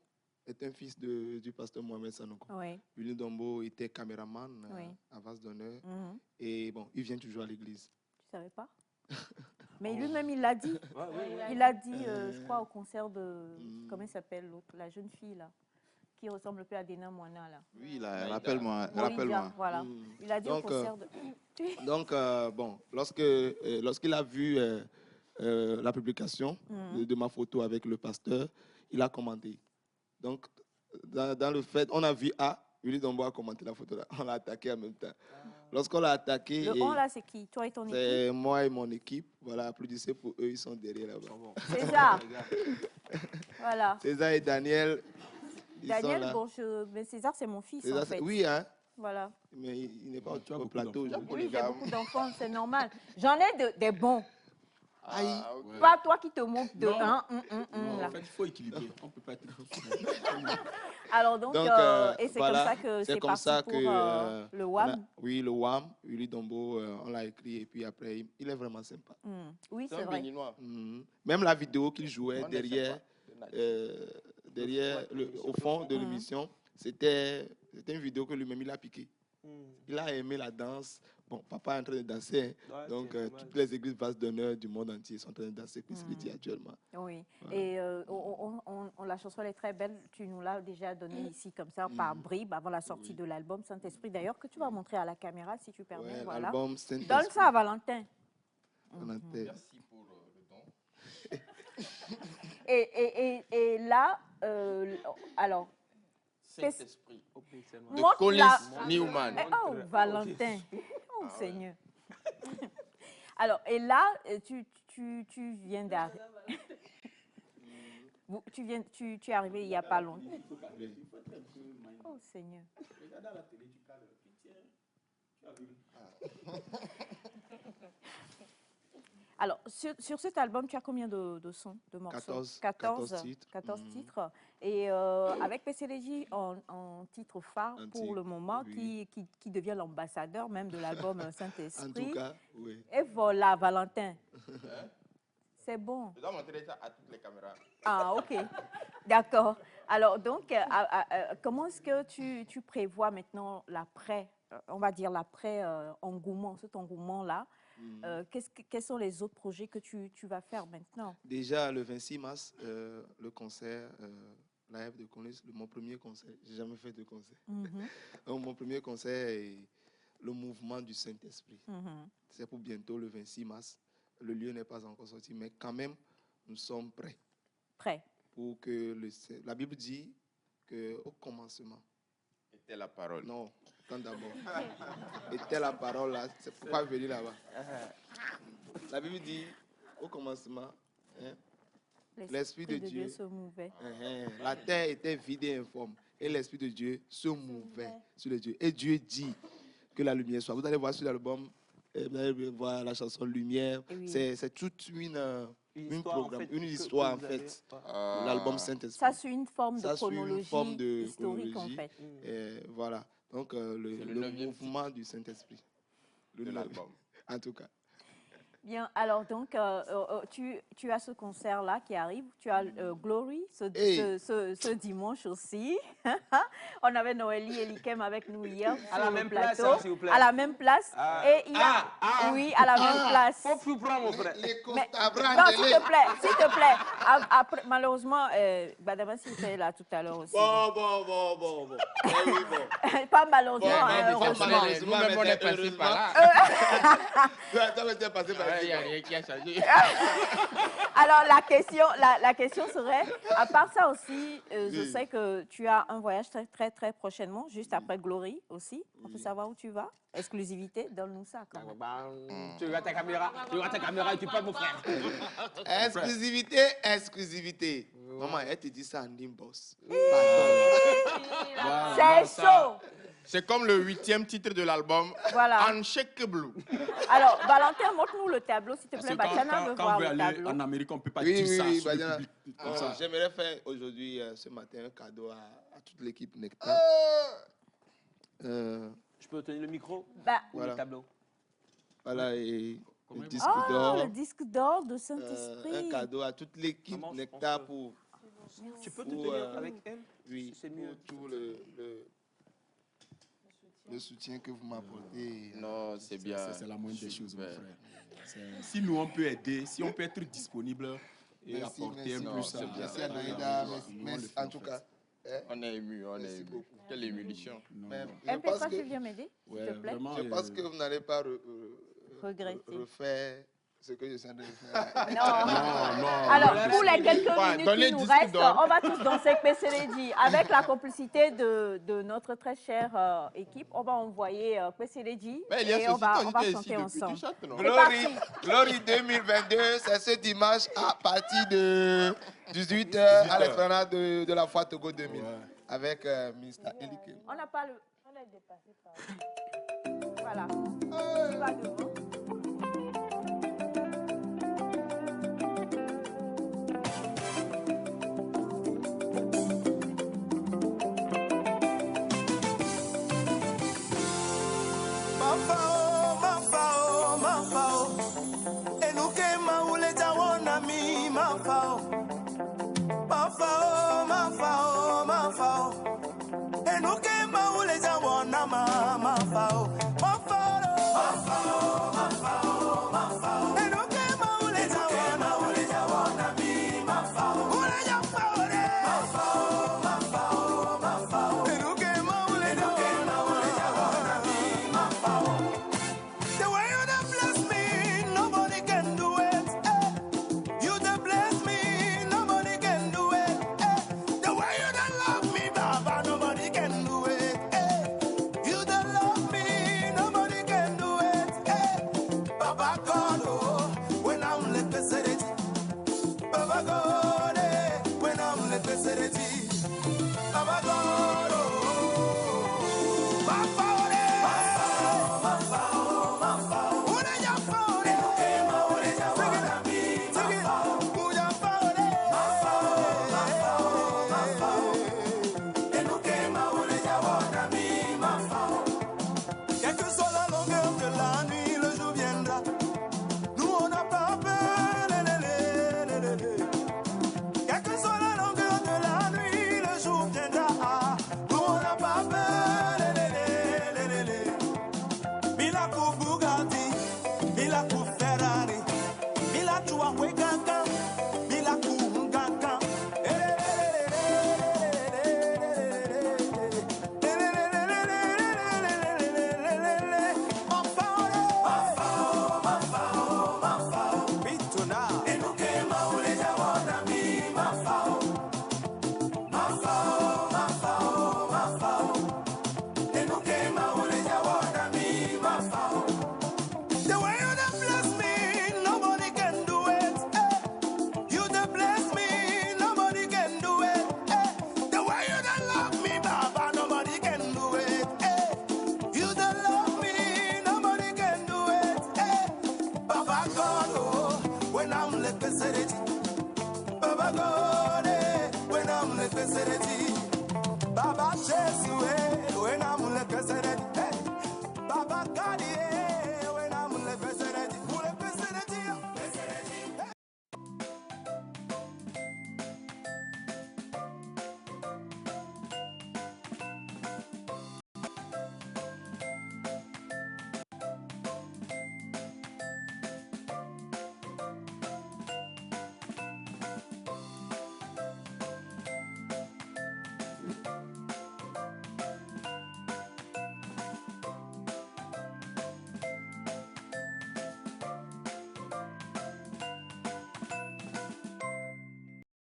est un fils du pasteur Mohamed Sanoko. Willy Dombo était caméraman à Vase d'honneur. Et bon, il vient toujours à l'église. Tu ne savais pas? Mais lui-même, il l'a dit. Il l'a dit, je crois, au concert de... Comment il s'appelle l'autre? La jeune fille, là, qui ressemble un peu à Dena Moana, là. Oui, rappelle-moi. Voilà. Il a dit au concert de... Donc, bon, lorsqu'il a vu la publication de ma photo avec le pasteur, il a commenté. Donc, dans le fait, on a vu Willy Dombo a commenté la photo là. On l'a attaqué en même temps. Lorsqu'on l'a attaqué... Le on là, c'est qui? Toi et ton équipe? C'est moi et mon équipe. Voilà, applaudissez pour eux, ils sont derrière là-bas. César. Voilà. César et Daniel. Daniel, bon, mais César, c'est mon fils en fait. Oui, hein? Voilà. Mais il n'est pas au plateau aujourd'hui. Oui, j'ai beaucoup d'enfants, c'est normal. J'en ai des bons. Aïe. Pas toi qui te moques de... Non, en fait, il faut équilibrer. On ne peut pas être... Alors donc et c'est voilà, comme ça que c'est parti pour le WAM. Oui, le WAM, Willy Dombo, on l'a écrit et puis après, il est vraiment sympa. Oui, c'est vrai. Même la vidéo qu'il jouait derrière au fond de l'émission, c'était une vidéo que lui-même il a piqué. Il a aimé la danse. Bon, papa est en train de danser. Donc, toutes les églises Vase d'honneur du monde entier sont en train de danser Pesseredji actuellement. Oui. Voilà. Et la chanson elle est très belle. Tu nous l'as déjà donnée ici comme ça, par bribes, avant la sortie de l'album Saint-Esprit. D'ailleurs, que tu vas montrer à la caméra, si tu permets. Ouais, voilà. L'album Saint-Esprit. Donne ça à Valentin. Merci pour le don. Et là, alors... Saint-Esprit. De Collins Newman. Oh, Valentin. Oh, Seigneur. Alors, et là, tu viens d'arriver. Tu es arrivé il n'y a pas longtemps. Oh, Seigneur. Alors, sur cet album, tu as combien de sons, de morceaux? 14 titres. 14 titres. Et avec Pesseredji en titre phare pour le moment, qui devient l'ambassadeur même de l'album Saint-Esprit. En tout cas, oui. Et voilà, Valentin. C'est bon. Je dois montrer ça à toutes les caméras. Ah, ok. D'accord. Alors, donc, comment est-ce que tu prévois maintenant l'après, on va dire l'après-engouement, cet engouement-là? Quels sont les autres projets que tu vas faire maintenant? Déjà, le 26 mars, le concert, live de Collins, mon premier concert. Je n'ai jamais fait de concert. Donc, mon premier concert est le mouvement du Saint-Esprit. C'est pour bientôt, le 26 mars. Le lieu n'est pas encore sorti, mais quand même, nous sommes prêts. Prêts. Pour que la Bible dit qu'au commencement... Était la parole. Non. Quand d'abord. Était la parole là, c'est pourquoi venir là-bas. La Bible dit, au commencement, l'Esprit de Dieu se mouvait. La terre était vide et informe. Et l'Esprit de Dieu se mouvait sur les dieux. Et Dieu dit que la lumière soit. Vous allez voir sur l'album, vous allez voir la chanson Lumière. Oui. C'est toute une histoire en fait. L'album Saint-Esprit. Ça suit une forme de chronologie historique en fait. Voilà. Donc, le mouvement du Saint-Esprit. De l'album. En tout cas. Bien, alors donc, tu as ce concert-là qui arrive. Tu as Glory ce dimanche aussi. On avait Noélie Elikem avec nous hier À la sur même le plateau. place, hein, s'il vous plaît. À la même place. Et il y a... oui, à la même place. Faut plus prendre, mon frère. Mais, non, s'il te plaît. Après, malheureusement, Badamasi était là tout à l'heure aussi. Bon. Eh oui, bon. Pas malheureusement, heureusement. Nous-mêmes, on est passé par là. Il n'y a rien qui a changé. Alors, la question serait, à part ça aussi, je sais que tu as un voyage très prochainement, juste après Glory aussi. On peut savoir où tu vas? Exclusivité, donne-nous ça quand même. Tu regardes ta caméra et tu parles, mon frère. Exclusivité. Maman, elle te dit ça en inbox. C'est chaud. C'est comme le 8e titre de l'album, Voilà. Unshakable. Alors, Valentin, montre-nous le tableau, s'il te plaît. Parce que Batiana veut voir quand on veut le aller tableau. en Amérique, on ne peut pas Oui, dire ça oui, sur le Badiana. public. Comme ça. J'aimerais faire aujourd'hui, ce matin, un cadeau à toute l'équipe Nectar. Je peux tenir le micro? Ou Voilà. le tableau? Voilà, et le disque Oh, d'or. le disque d'or de Saint-Esprit. Un cadeau à toute l'équipe Nectar pour... Tu peux te tenir avec elle? Oui, c'est mieux. Pour tout le soutien que vous m'apportez. Non, c'est bien. C'est la moindre des choses, mon frère. Si nous, on peut aider, si on peut être disponible et apporter un peu ça. Merci à Naïda, merci en tout cas. On est ému, on est ému. Quelle émulsion. MP3, tu viens m'aider, s'il te plaît? Je pense que vous n'allez pas refaire ce que je suis en train de faire. Non. Alors, pour les quelques minutes qui nous restent, on va tous danser Peseledi. Avec la complicité de notre très chère équipe, on va envoyer Peseledi et on va chanter ensemble. Glory 2022, c'est ce dimanche à partir de 18h à l'esplanade de la Foire Togo 2000 avec Mr. Elikem. On n'a pas le... On est dépassé par... Voilà. Tu vas devant. Mafao,